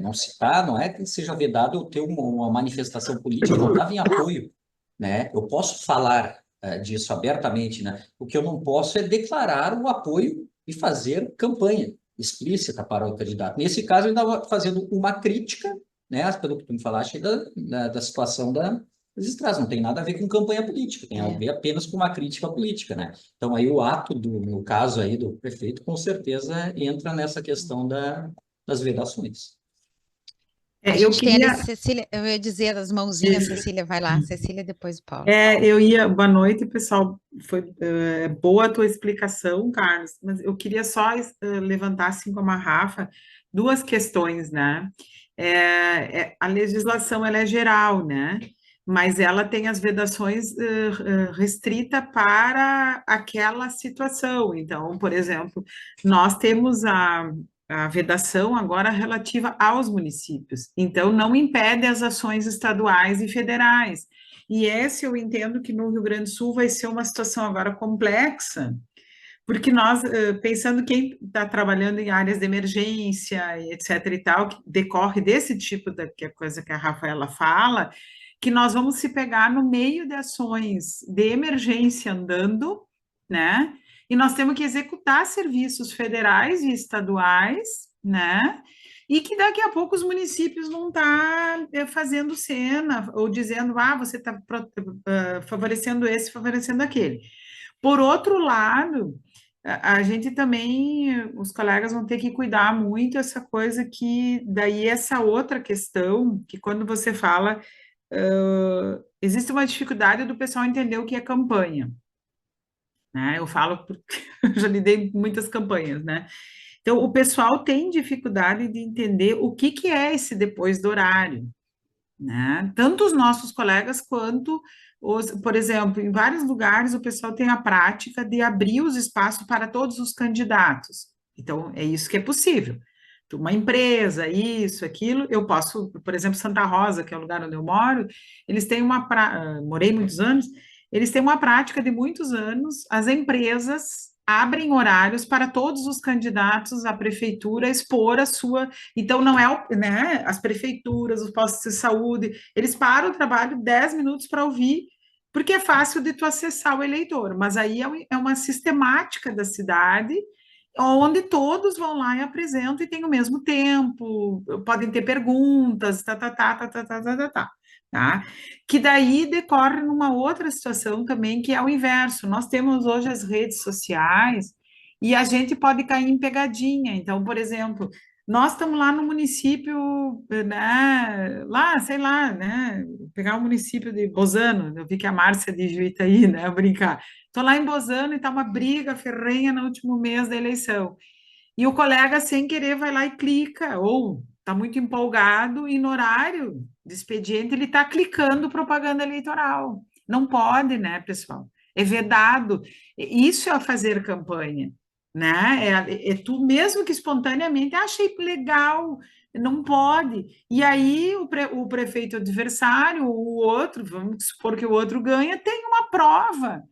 Não citar, não é que seja vedado eu ter uma manifestação política, não estava em apoio, né? Eu posso falar disso abertamente, né? O que eu não posso é declarar o apoio e fazer campanha explícita para o candidato. Nesse caso, ele estava fazendo uma crítica, né, pelo que tu me falaste, da situação das estradas. Não tem nada a ver com campanha política, tem a ver apenas com uma crítica política, né? Então, aí o ato, no caso aí do prefeito, com certeza entra nessa questão das vedações. A gente tem ali, Cecília, eu ia dizer as mãozinhas, Cecília, vai lá, Cecília, depois o Paulo. Boa noite, pessoal, foi boa a tua explicação, Carlos, mas eu queria só levantar, assim como a Rafa, duas questões, né? A legislação, ela é geral, né? Mas ela tem as vedações restrita para aquela situação. Então, por exemplo, nós temos a vedação agora relativa aos municípios. Então, não impede as ações estaduais e federais. E esse eu entendo que no Rio Grande do Sul vai ser uma situação agora complexa, porque nós, pensando quem está trabalhando em áreas de emergência, etc. e tal, que decorre desse tipo de coisa que a Rafaela fala, que nós vamos se pegar no meio de ações de emergência andando, né? E nós temos que executar serviços federais e estaduais, né? E que daqui a pouco os municípios vão estar fazendo cena, ou dizendo, você está favorecendo esse, favorecendo aquele. Por outro lado, a gente também, os colegas vão ter que cuidar muito essa coisa que, daí essa outra questão, que quando você fala, existe uma dificuldade do pessoal entender o que é campanha, né? Eu falo porque eu já lidei com muitas campanhas, né? Então, o pessoal tem dificuldade de entender o que é esse depois do horário, né? Tanto os nossos colegas quanto por exemplo, em vários lugares o pessoal tem a prática de abrir os espaços para todos os candidatos. Então, é isso que é possível. Uma empresa, isso, aquilo, eu posso, por exemplo, Santa Rosa, que é o lugar onde eu moro, eles têm morei muitos anos, eles têm uma prática de muitos anos, as empresas abrem horários para todos os candidatos à prefeitura expor a sua. Então, não é, né, as prefeituras, os postos de saúde, eles param o trabalho 10 minutos para ouvir, porque é fácil de tu acessar o eleitor, mas aí é uma sistemática da cidade, onde todos vão lá e apresentam e tem o mesmo tempo, podem ter perguntas, tá? Que daí decorre numa outra situação também, que é o inverso. Nós temos hoje as redes sociais, E a gente pode cair em pegadinha. Então, por exemplo, nós estamos lá no município, né? Lá, sei lá, né? Pegar o município de Bozano, eu vi que a Márcia de Juítaí, né? Brincar. Estou lá em Bozano e está uma briga ferrenha no último mês da eleição. E o colega, sem querer, vai lá e clica, ou está muito empolgado e no horário de expediente ele está clicando propaganda eleitoral. Não pode, né, pessoal? É vedado. Isso é fazer campanha, né? É tu mesmo que espontaneamente achei legal, não pode. E aí o prefeito adversário, o outro, vamos supor que o outro ganha, tem uma prova,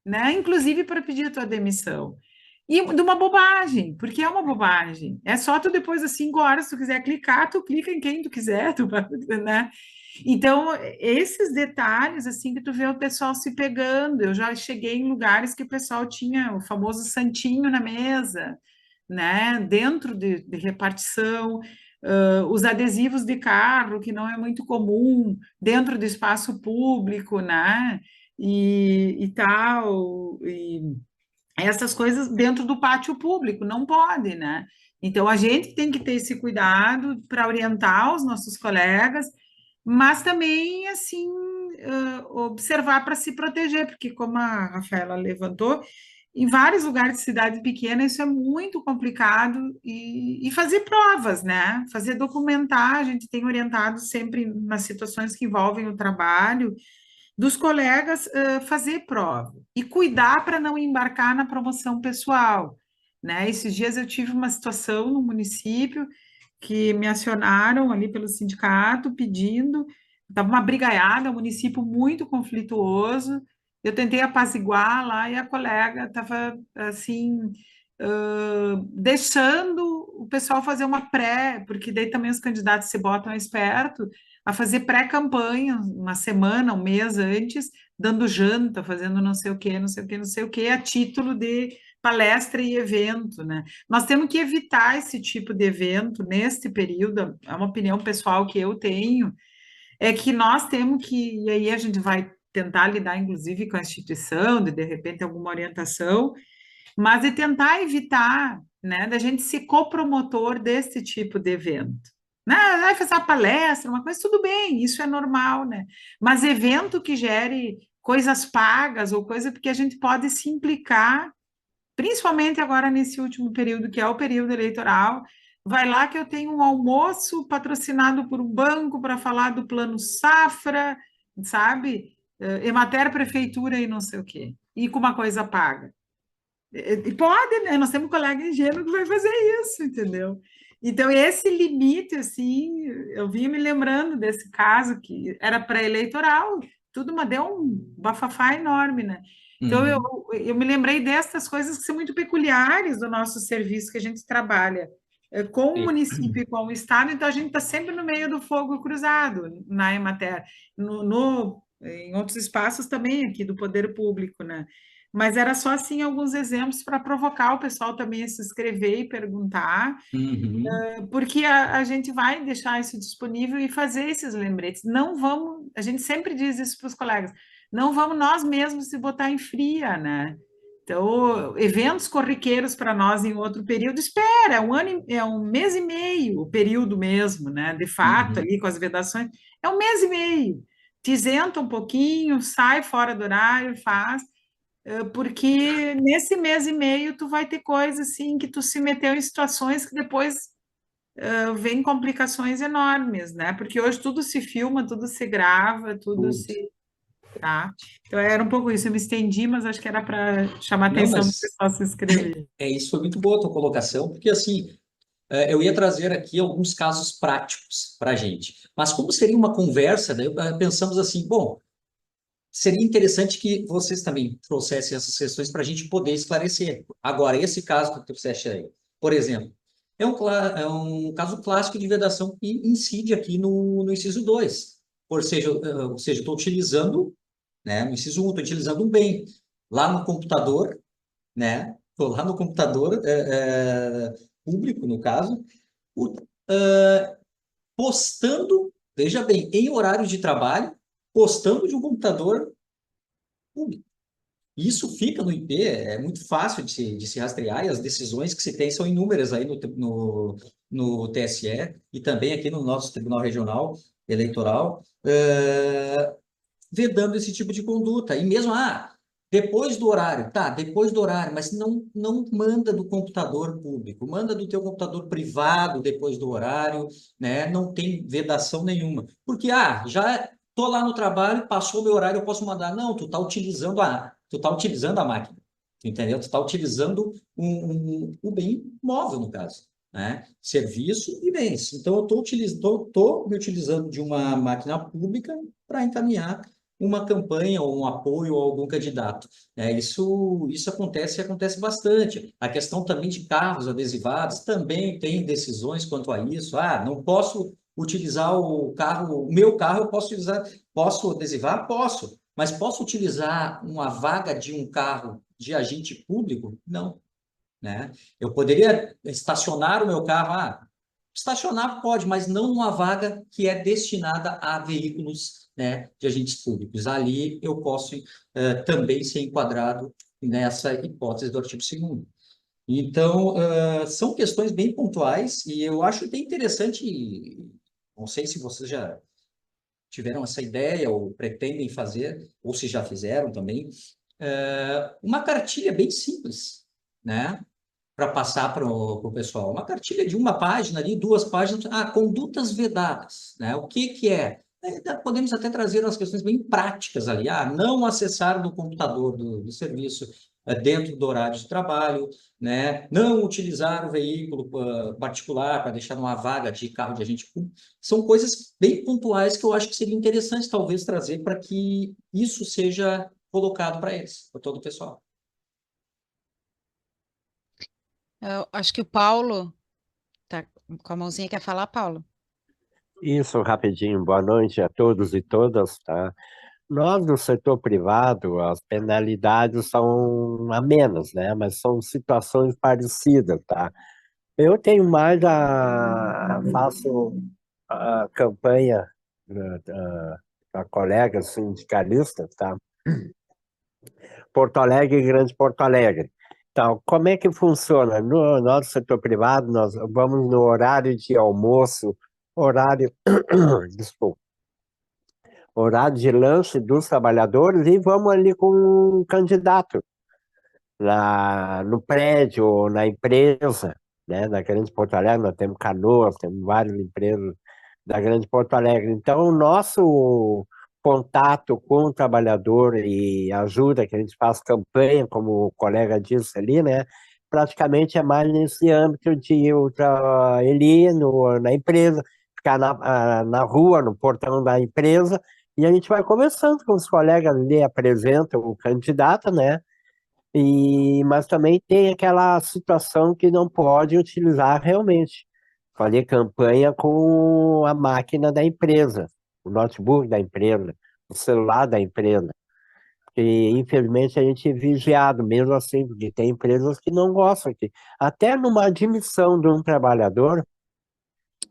né? Inclusive para pedir a tua demissão. E de uma bobagem, porque é uma bobagem. É só tu depois das 5 horas, se tu quiser clicar, tu clica em quem tu quiser, né? Então, esses detalhes, assim, que tu vê o pessoal se pegando. Eu já cheguei em lugares que o pessoal tinha o famoso santinho na mesa, né? Dentro de repartição, os adesivos de carro, que não é muito comum, dentro do espaço público, né? E tal, e essas coisas dentro do pátio público, não pode, né? Então, a gente tem que ter esse cuidado para orientar os nossos colegas, mas também, assim, observar para se proteger, porque, como a Rafaela levantou, em vários lugares de cidade pequena isso é muito complicado e fazer provas, né? Fazer documentar, a gente tem orientado sempre nas situações que envolvem o trabalho, dos colegas fazer prova e cuidar para não embarcar na promoção pessoal, né? Esses dias eu tive uma situação no município que me acionaram ali pelo sindicato pedindo, estava uma brigaiada, um município muito conflituoso, eu tentei apaziguar lá e a colega estava assim deixando o pessoal fazer uma pré, porque daí também os candidatos se botam esperto a fazer pré-campanha, uma semana, um mês antes, dando janta, fazendo não sei o quê, não sei o quê, não sei o quê, a título de palestra e evento, né? Nós temos que evitar esse tipo de evento neste período, é uma opinião pessoal que eu tenho, é que nós temos que, e aí a gente vai tentar lidar, inclusive, com a instituição, de repente alguma orientação, mas de tentar evitar, né, da gente ser copromotor desse tipo de evento. Né? Vai fazer uma palestra, uma coisa, tudo bem, isso é normal, né? Mas evento que gere coisas pagas ou coisa porque a gente pode se implicar, principalmente agora nesse último período, que é o período eleitoral. Vai lá que eu tenho um almoço patrocinado por um banco para falar do plano Safra, sabe? Emater Prefeitura e não sei o quê. E com uma coisa paga. E pode, né? Nós temos um colega ingênuo que vai fazer isso, entendeu? Então, esse limite, assim, eu vim me lembrando desse caso que era pré-eleitoral, tudo, mas deu um bafafá enorme, né? Então, eu me lembrei dessas coisas que são muito peculiares do nosso serviço, que a gente trabalha com o município e com o Estado, então a gente está sempre no meio do fogo cruzado na Emater, em outros espaços também aqui do poder público, né? Mas era só assim alguns exemplos para provocar o pessoal também a se inscrever e perguntar, porque a gente vai deixar isso disponível e fazer esses lembretes. Não vamos, a gente sempre diz isso para os colegas, não vamos nós mesmos se botar em fria, né? Então, eventos corriqueiros para nós em outro período, espera, é um mês e meio, o período mesmo, né? De fato, ali com as vedações, é um mês e meio. Te isenta um pouquinho, sai fora do horário, faz, porque nesse mês e meio tu vai ter coisas assim que tu se meteu em situações que depois vem complicações enormes, né? Porque hoje tudo se filma, tudo se grava, tudo se. Tá? Então era um pouco isso, eu me estendi, mas acho que era para chamar a Não, atenção do mas pessoal se inscrever. isso foi muito boa a tua colocação, porque assim, eu ia trazer aqui alguns casos práticos para a gente. Mas como seria uma conversa, daí pensamos assim, bom, seria interessante que vocês também trouxessem essas questões para a gente poder esclarecer. Agora, esse caso que tu trouxeste aí, por exemplo, é um caso clássico de vedação que incide aqui no inciso 2. Ou seja, estou utilizando, né, no inciso 1, estou utilizando um bem. Lá no computador, né? Estou lá no computador público, no caso, o- postando, veja bem, em horário de trabalho, postando de um computador público. Isso fica no IP, é muito fácil de se rastrear, e as decisões que se tem são inúmeras aí no TSE e também aqui no nosso Tribunal Regional Eleitoral, vedando esse tipo de conduta. E mesmo, depois do horário, tá, depois do horário, mas não manda do computador público, manda do teu computador privado depois do horário, né? Não tem vedação nenhuma. Porque, já tô lá no trabalho, passou o meu horário, eu posso mandar. Não, tu tá utilizando a máquina, entendeu? Tu tá utilizando o bem móvel, no caso, né? Serviço e bens. Então, eu tô me utilizando de uma máquina pública para encaminhar uma campanha ou um apoio a algum candidato. Isso acontece e acontece bastante. A questão também de carros adesivados também tem decisões quanto a isso. Não posso utilizar o meu carro, eu posso adesivar? Posso, mas posso utilizar uma vaga de um carro de agente público? Não, né? Eu poderia estacionar o meu carro, estacionar pode, mas não numa vaga que é destinada a veículos, né, de agentes públicos. Ali eu posso também ser enquadrado nessa hipótese do artigo 2º. Então, são questões bem pontuais e eu acho bem interessante, não sei se vocês já tiveram essa ideia ou pretendem fazer, ou se já fizeram também, uma cartilha bem simples, né? Para passar para o pessoal. Uma cartilha de uma página ali, 2 páginas, condutas vedadas, né? O que é? Podemos até trazer umas questões bem práticas ali. Não acessar do computador do serviço dentro do horário de trabalho, né? Não utilizar o veículo particular para deixar numa vaga de carro de agente público. São coisas bem pontuais que eu acho que seria interessante talvez trazer para que isso seja colocado para eles, para todo o pessoal. Eu acho que o Paulo tá com a mãozinha, quer falar, Paulo? Isso, rapidinho. Boa noite a todos e todas, tá? Nós, no setor privado, as penalidades são amenas, né? Mas são situações parecidas, tá? Eu tenho mais faço a campanha a colegas sindicalistas, tá? Porto Alegre e Grande Porto Alegre. Então, como é que funciona? No nosso setor privado, nós vamos no horário de almoço, horário, desculpa, horário de lanche dos trabalhadores e vamos ali com um candidato no prédio ou na empresa, né? Da Grande Porto Alegre, nós temos Canoas, temos várias empresas da Grande Porto Alegre. Então, o nosso contato com o trabalhador e ajuda que a gente faz campanha, como o colega disse ali, né? Praticamente é mais nesse âmbito de ele ir na empresa, ficar na rua, no portão da empresa, e a gente vai conversando com os colegas ali, apresenta o candidato, né? Mas também tem aquela situação que não pode utilizar realmente. Fazer campanha com a máquina da empresa, o notebook da empresa, o celular da empresa. E, infelizmente, a gente é vigiado mesmo assim, porque tem empresas que não gostam. Até numa admissão de um trabalhador,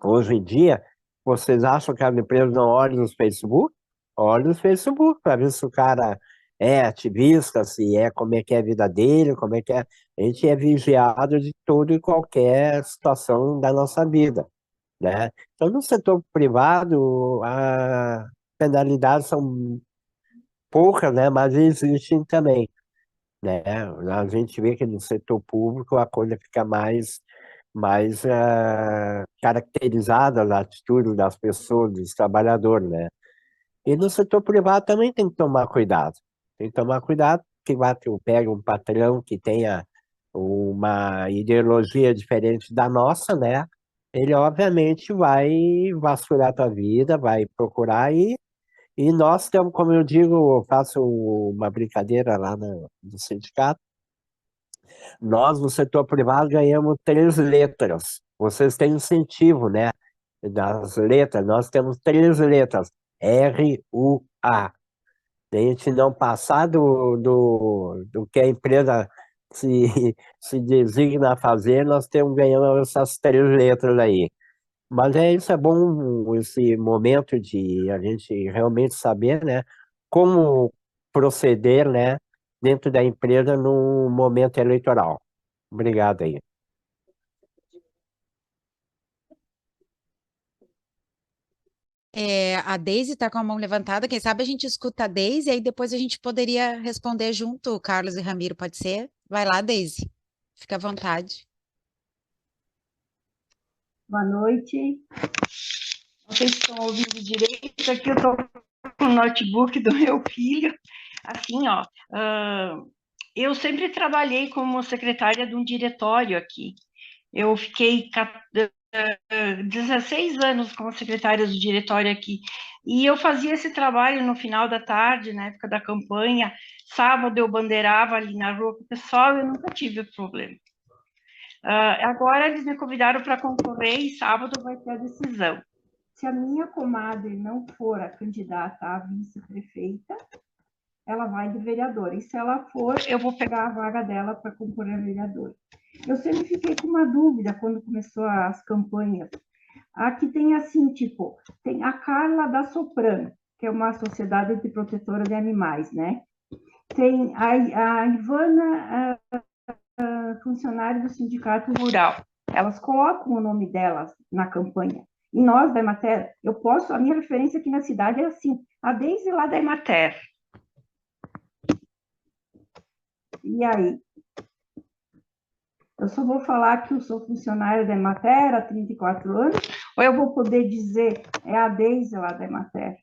hoje em dia, vocês acham que as empresas não olham os Facebook? Olham os Facebook para ver se o cara é ativista, se é, como é que é a vida dele, como é que é. A gente é vigiado de toda e qualquer situação da nossa vida, né? Então, no setor privado, as penalidades são poucas, né? Mas existem também, né? A gente vê que no setor público a coisa fica mais caracterizada as atitudes das pessoas, dos trabalhadores, né? E no setor privado também tem que tomar cuidado. Tem que tomar cuidado que pega um patrão que tenha uma ideologia diferente da nossa, né? Ele obviamente vai vasculhar a tua vida, vai procurar e nós temos, como eu digo, eu faço uma brincadeira lá no sindicato. Nós, no setor privado, ganhamos 3 letras. Vocês têm incentivo, né? Das letras, nós temos 3 letras. RUA. Se a gente não passar do que a empresa se designa a fazer, nós temos ganhando essas 3 letras aí. Mas isso é bom, esse momento de a gente realmente saber, né? Como proceder, né? dentro da empresa no momento eleitoral. Obrigado aí. A Deise está com a mão levantada. Quem sabe a gente escuta a Deise e aí depois a gente poderia responder junto, Carlos e Ramiro, pode ser? Vai lá, Deise. Fica à vontade. Boa noite. Não sei se estão ouvindo direito. Aqui eu estou com o notebook do meu filho. Assim, ó, eu sempre trabalhei como secretária de um diretório aqui. Eu fiquei 16 anos como secretária do diretório aqui. E eu fazia esse trabalho no final da tarde, na época da campanha. Sábado eu bandeirava ali na rua com o pessoal e eu nunca tive problema. Agora eles me convidaram para concorrer e sábado vai ter a decisão. Se a minha comadre não for a candidata a vice-prefeita, ela vai de vereadora. E se ela for, eu vou pegar a vaga dela para concorrer a vereadora. Eu sempre fiquei com uma dúvida quando começou as campanhas. Aqui tem assim, tipo, tem a Carla da Soprano, que é uma sociedade de protetora de animais, né? Tem a Ivana, funcionária do Sindicato Rural. Elas colocam o nome delas na campanha. E nós, da Emater, a minha referência aqui na cidade é assim, a Deise lá da Emater. E aí? Eu só vou falar que eu sou funcionária da Emater há 34 anos, ou eu vou poder dizer, é a Deise lá da Emater?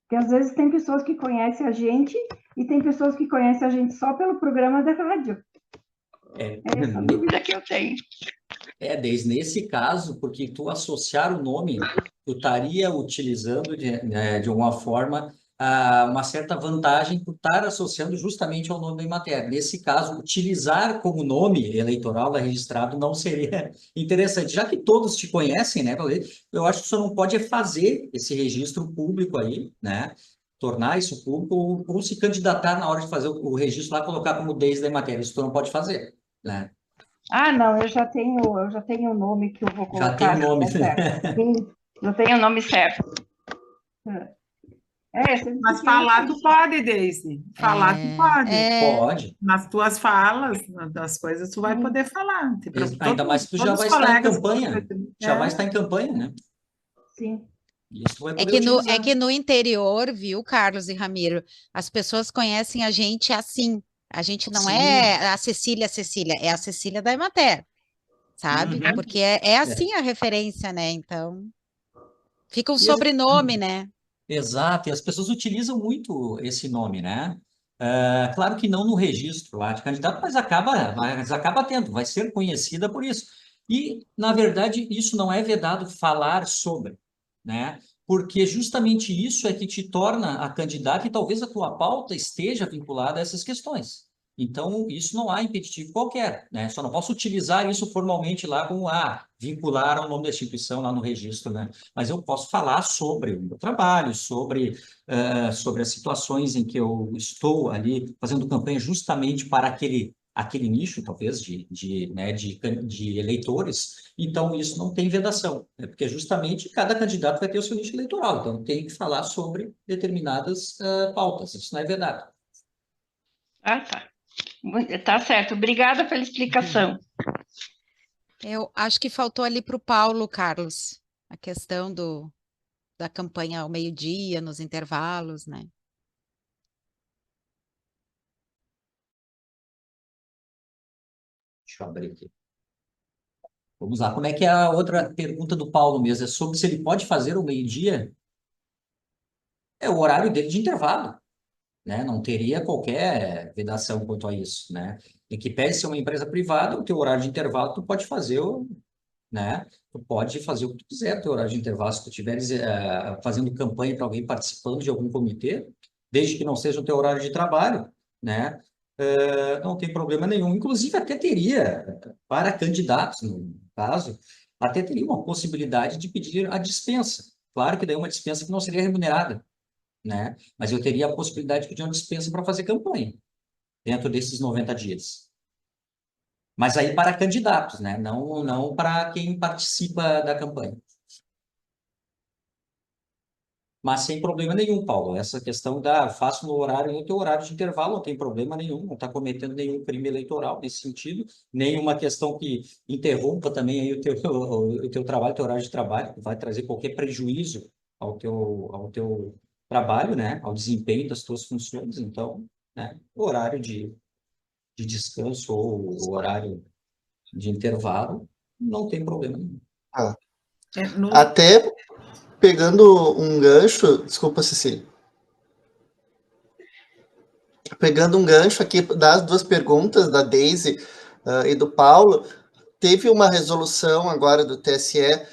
Porque às vezes tem pessoas que conhecem a gente e tem pessoas que conhecem a gente só pelo programa da rádio. É essa dúvida que eu tenho. Desde nesse caso, porque tu associar o nome, tu estaria utilizando de alguma forma uma certa vantagem por estar associando justamente ao nome da Emater. Nesse caso, utilizar como nome eleitoral registrado não seria interessante. Já que todos te conhecem, né, eu acho que você não pode fazer esse registro público aí, né? Tornar isso público ou se candidatar na hora de fazer o registro lá, colocar como Deise da Emater. Isso tu não pode fazer, né? Não, eu já tenho o nome que eu vou colocar. Já tem o nome. Sim, eu tenho o nome certo. Mas falar tu pode, Deise. Falar tu pode. Pode. Nas tuas falas, das coisas, tu vai poder falar. Ainda mais que tu já vai estar em campanha. Já vai estar em campanha, né? Sim. Isso vai poder utilizar. É que no interior, viu, Carlos e Ramiro, as pessoas conhecem a gente assim. A gente não é a Cecília, é a Cecília da Emater, sabe? Uhum. Porque é assim a referência, né? Então, fica um sobrenome, né? Exato, e as pessoas utilizam muito esse nome, né? Claro que não no registro lá de candidato, mas acaba tendo, vai ser conhecida por isso. E, na verdade, isso não é vedado falar sobre, né? Porque justamente isso é que te torna a candidata e talvez a tua pauta esteja vinculada a essas questões. Então, isso não há impeditivo qualquer, né? Só não posso utilizar isso formalmente lá como vincular ao nome da instituição lá no registro, né? Mas eu posso falar sobre o meu trabalho, sobre as situações em que eu estou ali fazendo campanha justamente para aquele nicho, talvez, de eleitores. Então, isso não tem vedação, né? Porque justamente cada candidato vai ter o seu nicho eleitoral. Então, tem que falar sobre determinadas pautas. Isso não é vedado. Tá. Tá certo. Obrigada pela explicação. Eu acho que faltou ali para o Paulo, Carlos, a questão da campanha ao meio-dia, nos intervalos, né? Deixa eu abrir aqui. Vamos lá. Como é que é a outra pergunta do Paulo mesmo? É sobre se ele pode fazer ao meio-dia? É o horário dele de intervalo, né? Não teria qualquer vedação quanto a isso, né? Em que pese ser uma empresa privada, o teu horário de intervalo tu pode fazer, né? Tu pode fazer o que tu quiser, teu horário de intervalo, se tu estiveres fazendo campanha para alguém participando de algum comitê, desde que não seja o teu horário de trabalho, né? Não tem problema nenhum. Inclusive, até teria, para candidatos, no caso, até teria uma possibilidade de pedir a dispensa. Claro que daí é uma dispensa que não seria remunerada, né? Mas eu teria a possibilidade de pedir uma dispensa para fazer campanha, dentro desses 90 dias. Mas aí para candidatos, né? Não para quem participa da campanha. Mas sem problema nenhum, Paulo. Essa questão da faço no teu horário de intervalo, não tem problema nenhum, não está cometendo nenhum crime eleitoral nesse sentido, nenhuma questão que interrompa também aí o teu trabalho, o teu horário de trabalho, que vai trazer qualquer prejuízo ao teu trabalho, né? Ao desempenho das tuas funções. Então, né? O horário de descanso ou o horário de intervalo, não tem problema nenhum. Até pegando um gancho, desculpa, Cecília. Pegando um gancho aqui das duas perguntas, da Deise e do Paulo, teve uma resolução agora do TSE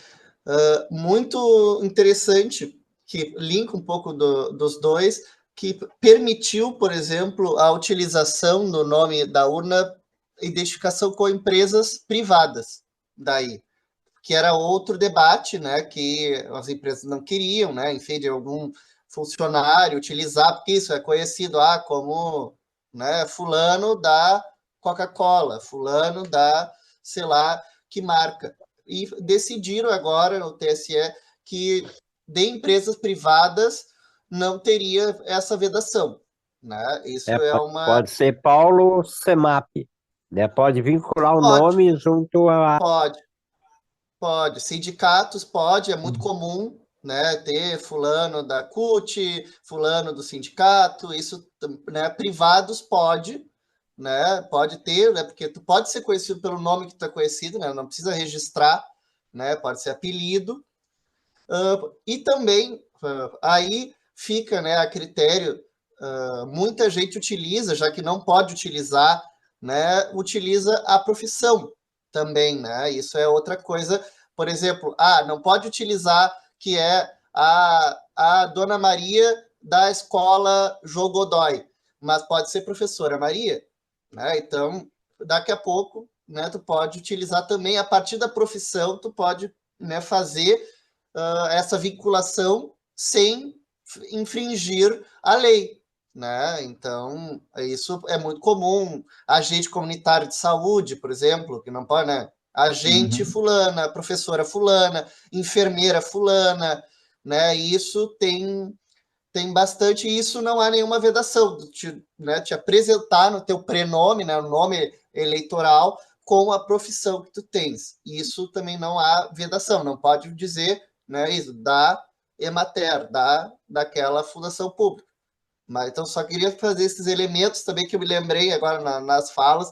muito interessante, que linka um pouco dos dois, que permitiu, por exemplo, a utilização no nome da urna, identificação com empresas privadas, daí, que era outro debate, né, que as empresas não queriam, né, enfim, de algum funcionário utilizar, porque isso é conhecido como, né, fulano da Coca-Cola, fulano da, sei lá, que marca. E decidiram agora, o TSE, que de empresas privadas não teria essa vedação, né? Isso pode ser Paulo Semap, né? Pode vincular o nome junto a... Pode. Sindicatos pode, é muito comum, né, ter fulano da CUT, fulano do sindicato, isso, né, privados pode, né, pode ter, né, porque tu pode ser conhecido pelo nome que tu é conhecido, né, não precisa registrar, né, pode ser apelido, e também, aí fica, né, a critério, muita gente utiliza, já que não pode utilizar, né, utiliza a profissão também, né, isso é outra coisa, por exemplo, não pode utilizar que é a Dona Maria da escola João Godoy, mas pode ser professora Maria, né, então, daqui a pouco, né, tu pode utilizar também, a partir da profissão, tu pode, né, fazer essa vinculação sem infringir a lei, né? Então, isso é muito comum. Agente comunitário de saúde, por exemplo, que não pode, né? Agente fulana, professora fulana, enfermeira fulana, né? Isso tem bastante, e isso não há nenhuma vedação, né, te apresentar no teu prenome, né, o nome eleitoral, com a profissão que tu tens. Isso também não há vedação, não pode dizer, né, isso, da Emater, daquela fundação pública. Mas, então, só queria fazer esses elementos também que eu me lembrei agora nas falas,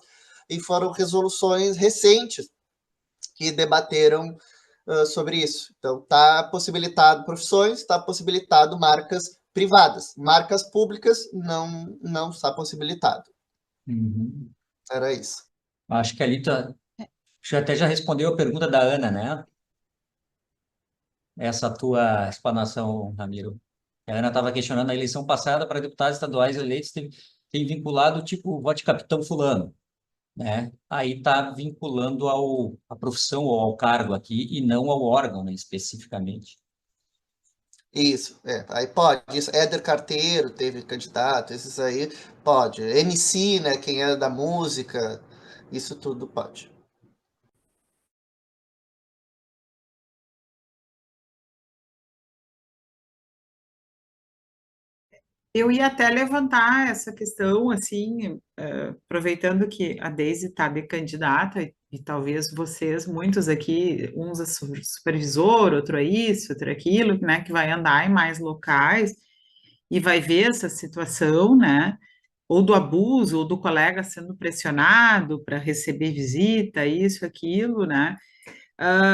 e foram resoluções recentes que debateram sobre isso. Então, está possibilitado profissões, está possibilitado marcas privadas. Marcas públicas não está possibilitado. Era isso. Acho que ali até já respondeu a pergunta da Ana, né? Essa tua explanação, Ramiro. A Ana estava questionando a eleição passada para deputados estaduais eleitos tem vinculado tipo voto de capitão fulano, né? Aí está vinculando à profissão ou ao cargo aqui e não ao órgão, né, especificamente. Isso, aí pode. Isso, Éder Carteiro teve candidato, esses aí pode. MC, né, quem é da música, isso tudo pode. Eu ia até levantar essa questão, assim, aproveitando que a Deise está de candidata, e talvez vocês, muitos aqui, uns é supervisor, outro é isso, outro é aquilo, né, que vai andar em mais locais e vai ver essa situação, né, ou do abuso, ou do colega sendo pressionado para receber visita, isso, aquilo, né,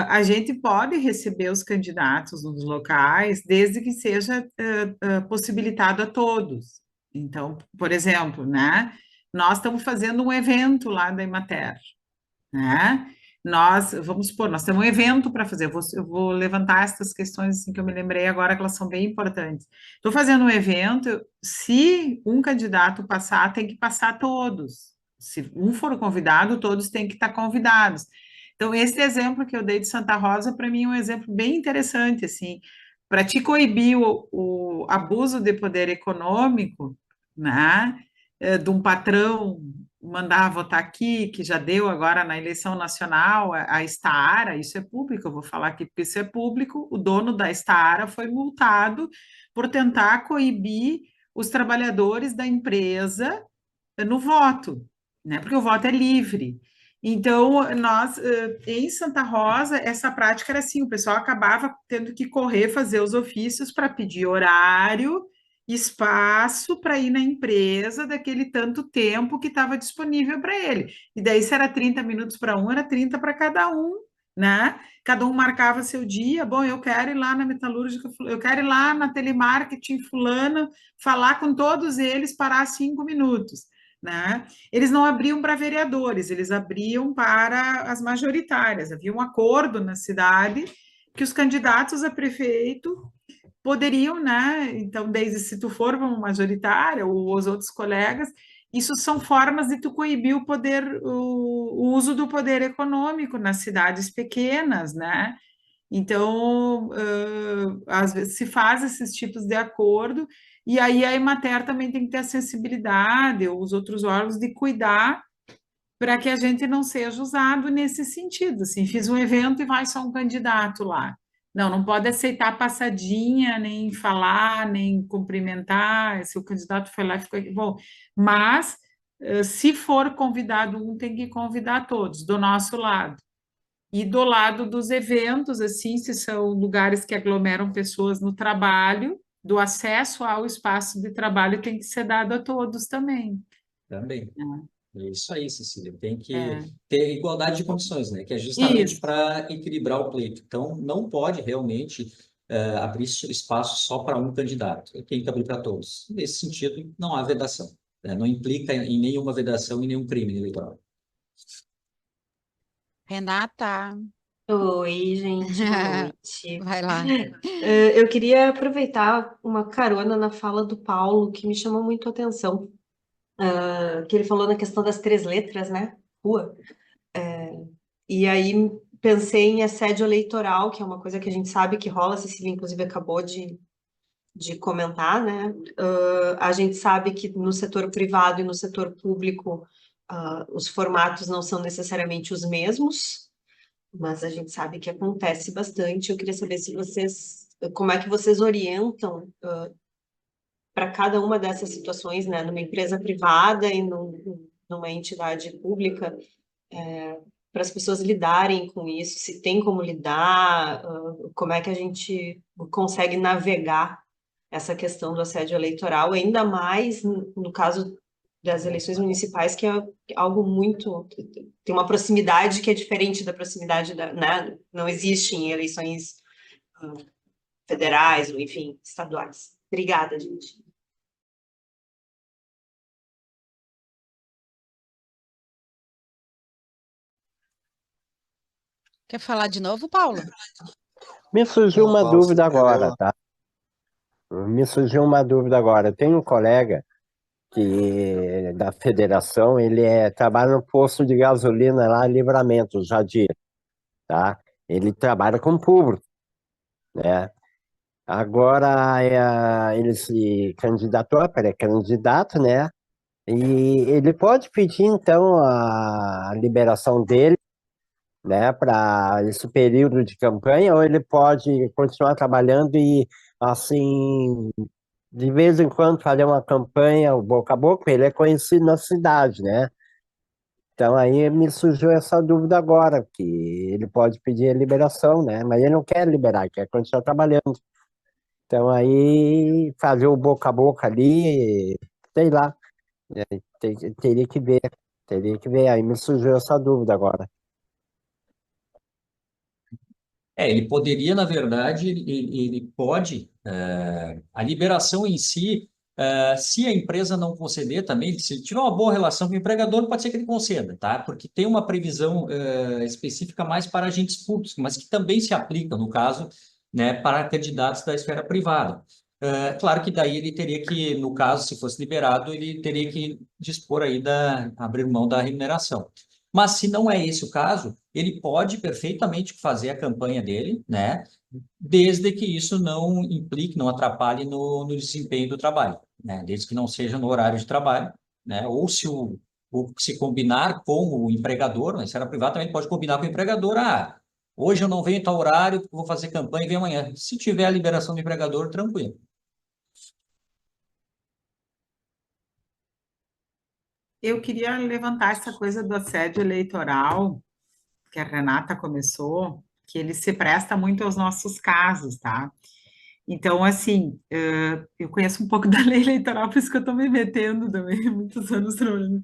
a gente pode receber os candidatos nos locais, desde que seja possibilitado a todos. Então, por exemplo, né, nós estamos fazendo um evento lá da Emater, né? Vamos supor, nós temos um evento para fazer. Eu vou levantar essas questões assim, que eu me lembrei agora, que elas são bem importantes. Estou fazendo um evento, se um candidato passar, tem que passar todos. Se um for convidado, todos têm que estar convidados. Então, esse exemplo que eu dei de Santa Rosa, para mim, é um exemplo bem interessante, assim, para te coibir o abuso de poder econômico, né, de um patrão mandar votar aqui, que já deu agora na eleição nacional, a Staara, isso é público, eu vou falar aqui porque isso é público, o dono da Staara foi multado por tentar coibir os trabalhadores da empresa no voto, né? Porque o voto é livre. Então, nós, em Santa Rosa, essa prática era assim, o pessoal acabava tendo que correr, fazer os ofícios para pedir horário, espaço para ir na empresa daquele tanto tempo que estava disponível para ele. E daí, se era 30 minutos para um, era 30 para cada um, né? Cada um marcava seu dia, bom, eu quero ir lá na metalúrgica, eu quero ir lá na telemarketing fulano, falar com todos eles, parar 5 minutos, né? Eles não abriam para vereadores, eles abriam para as majoritárias. Havia um acordo na cidade que os candidatos a prefeito poderiam, né? Então, desde se tu for uma majoritária ou os outros colegas, isso são formas de tu coibir o poder, o uso do poder econômico nas cidades pequenas, né? Então, às vezes se faz esses tipos de acordo, e aí a Emater também tem que ter a sensibilidade, ou os outros órgãos, de cuidar para que a gente não seja usado nesse sentido. Assim, fiz um evento e vai só um candidato lá. Não, não pode aceitar passadinha, nem falar, nem cumprimentar. Se o candidato foi lá e ficou. Bom, mas se for convidado um, tem que convidar todos, do nosso lado. E do lado dos eventos, assim, se são lugares que aglomeram pessoas no trabalho, do acesso ao espaço de trabalho tem que ser dado a todos também. Também. É isso aí, Cecília. Tem que É. ter igualdade de condições, né? Que é justamente Isso. para equilibrar o pleito. Então, não pode realmente abrir espaço só para um candidato. Tem que abrir para todos. Nesse sentido, não há vedação, né? Não implica em nenhuma vedação e nenhum crime eleitoral. Renata, Oi, gente, boa noite. vai lá. Eu queria aproveitar uma carona na fala do Paulo, que me chamou muito a atenção, que ele falou na questão das 3 letras, né? Rua. E aí pensei em assédio eleitoral, que é uma coisa que a gente sabe que rola, a Cecília, inclusive, acabou de comentar, né? A gente sabe que no setor privado e no setor público os formatos não são necessariamente os mesmos, mas a gente sabe que acontece bastante. Eu queria saber se vocês, como é que vocês orientam para cada uma dessas situações, né? Numa empresa privada e numa entidade pública, para as pessoas lidarem com isso, se tem como lidar, como é que a gente consegue navegar essa questão do assédio eleitoral, ainda mais no caso das eleições municipais, que é algo muito... tem uma proximidade que é diferente da proximidade né? Não existe em eleições federais ou, enfim, estaduais. Obrigada, gente. Quer falar de novo, Paulo? Me surgiu Não uma posso, dúvida agora, eu- tá? Me surgiu uma dúvida agora. Tem um colega que da federação, ele trabalha no posto de gasolina lá, Livramento, Jadir, tá? Ele trabalha com público, né? Agora ele se candidatou, é pré-candidato, né? E ele pode pedir, então, a liberação dele, né, para esse período de campanha, ou ele pode continuar trabalhando e, assim, de vez em quando fazer uma campanha boca a boca, ele é conhecido na cidade, né? Então aí me surgiu essa dúvida agora, que ele pode pedir a liberação, né? Mas ele não quer liberar, quer continuar trabalhando. Então aí fazer o boca a boca ali, sei lá, teria que ver. Aí me surgiu essa dúvida agora. Ele poderia, na verdade, ele pode, a liberação em si, se a empresa não conceder também, se tiver uma boa relação com o empregador, pode ser que ele conceda, tá? Porque tem uma previsão específica mais para agentes públicos, mas que também se aplica, no caso, né, para candidatos da esfera privada. Claro que daí ele teria que, no caso, se fosse liberado, ele teria que dispor aí abrir mão da remuneração. Mas se não é esse o caso, ele pode perfeitamente fazer a campanha dele, né? Desde que isso não implique, não atrapalhe no desempenho do trabalho, né? Desde que não seja no horário de trabalho, né? Ou se se combinar com o empregador, na esfera privada também pode combinar com o empregador, hoje eu não venho em tal horário, vou fazer campanha e venho amanhã. Se tiver a liberação do empregador, tranquilo. Eu queria levantar essa coisa do assédio eleitoral, que a Renata começou, que ele se presta muito aos nossos casos, tá? Então, assim, eu conheço um pouco da lei eleitoral, por isso que eu estou me metendo também, muitos anos trabalhando.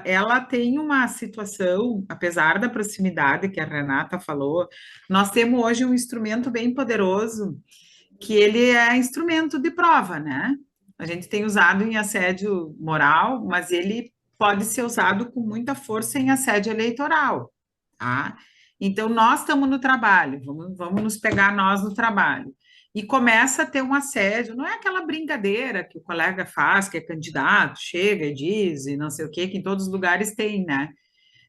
Ela tem uma situação, apesar da proximidade que a Renata falou, nós temos hoje um instrumento bem poderoso, que ele é instrumento de prova, né? A gente tem usado em assédio moral, mas ele pode ser usado com muita força em assédio eleitoral, tá? Então, nós estamos no trabalho, vamos nos pegar nós no trabalho. E começa a ter um assédio, não é aquela brincadeira que o colega faz, que é candidato, chega e diz, e não sei o quê, que em todos os lugares tem, né?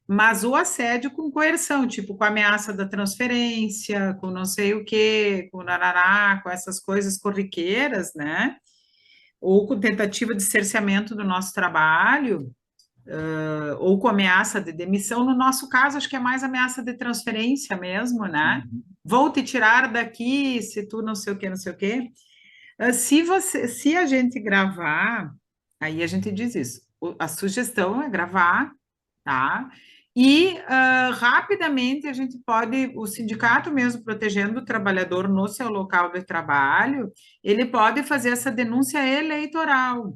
Mas o assédio com coerção, tipo com a ameaça da transferência, com não sei o quê, com narará, com essas coisas corriqueiras, né? Ou com tentativa de cerceamento do nosso trabalho, ou com ameaça de demissão. No nosso caso, acho que é mais ameaça de transferência mesmo, né? Vou te tirar daqui se tu não sei o quê, não sei o quê. Se a gente gravar, aí a gente diz isso. A sugestão é gravar, tá? E rapidamente a gente pode, o sindicato mesmo protegendo o trabalhador no seu local de trabalho, ele pode fazer essa denúncia eleitoral.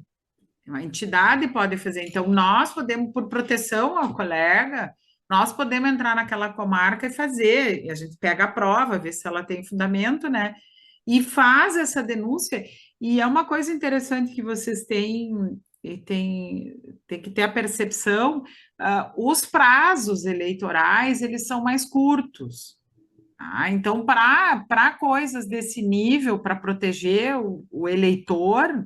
A entidade pode fazer. Então, nós podemos, por proteção ao colega, nós podemos entrar naquela comarca e fazer. E a gente pega a prova, vê se ela tem fundamento, né? E faz essa denúncia. E é uma coisa interessante que vocês têm que ter a percepção, os prazos eleitorais, eles são mais curtos. Tá? Então, para coisas desse nível, para proteger o eleitor,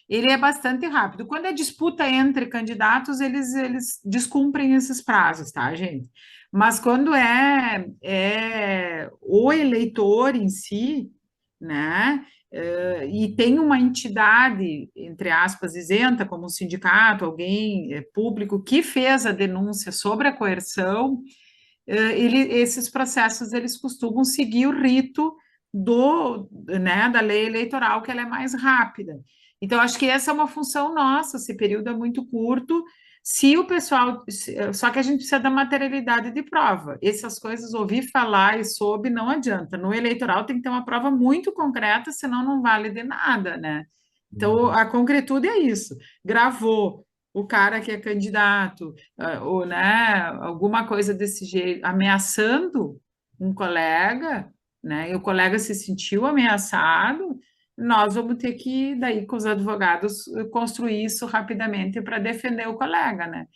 ele é bastante rápido. Quando é disputa entre candidatos, eles descumprem esses prazos, tá, gente? Mas quando é o eleitor em si, né? E tem uma entidade, entre aspas, isenta, como um sindicato, alguém público, que fez a denúncia sobre a coerção, esses processos eles costumam seguir o rito da lei eleitoral, que ela é mais rápida. Então, acho que essa é uma função nossa, esse período é muito curto, se o pessoal... Só que a gente precisa da materialidade de prova. Essas coisas, ouvir falar e soube, não adianta. No eleitoral tem que ter uma prova muito concreta, senão não vale de nada, né? Então, a concretude é isso. Gravou o cara que é candidato, ou, né, alguma coisa desse jeito, ameaçando um colega, né? E o colega se sentiu ameaçado, nós vamos ter que, daí, com os advogados, construir isso rapidamente para defender o colega, né?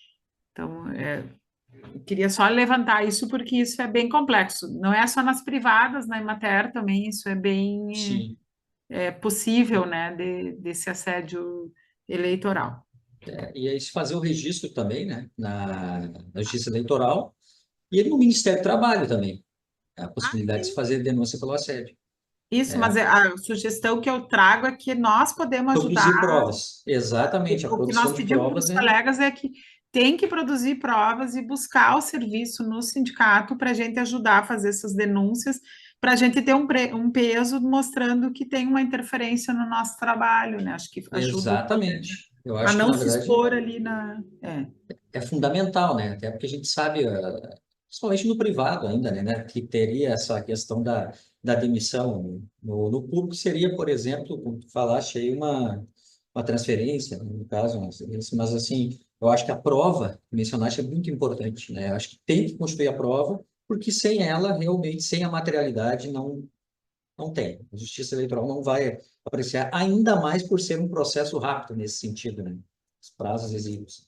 Então, eu queria só levantar isso, porque isso é bem complexo. Não é só nas privadas, na Emater também, isso é bem possível, né, desse assédio eleitoral. E aí se fazer o registro também, né, na Justiça Eleitoral e no Ministério do Trabalho também, a possibilidade de se fazer denúncia pelo assédio. Isso, mas a sugestão que eu trago é que nós podemos ajudar. Produzir provas, exatamente. A O que produção nós de pedimos para provas os colegas é que tem que produzir provas e buscar o serviço no sindicato para a gente ajudar a fazer essas denúncias, para a gente ter um peso mostrando que tem uma interferência no nosso trabalho, né? Acho que ajuda. Exatamente. Eu A acho não que, na se verdade, expor ali na. é fundamental, né? Até porque a gente sabe, principalmente no privado ainda, né? Que teria essa questão da demissão. No público seria, por exemplo, como tu falaste aí, uma transferência, no caso, mas assim, eu acho que a prova que mencionaste é muito importante, né? Eu acho que tem que construir a prova, porque sem ela, realmente, sem a materialidade, não tem. A Justiça Eleitoral não vai apreciar, ainda mais por ser um processo rápido nesse sentido, né? Os prazos exíguos.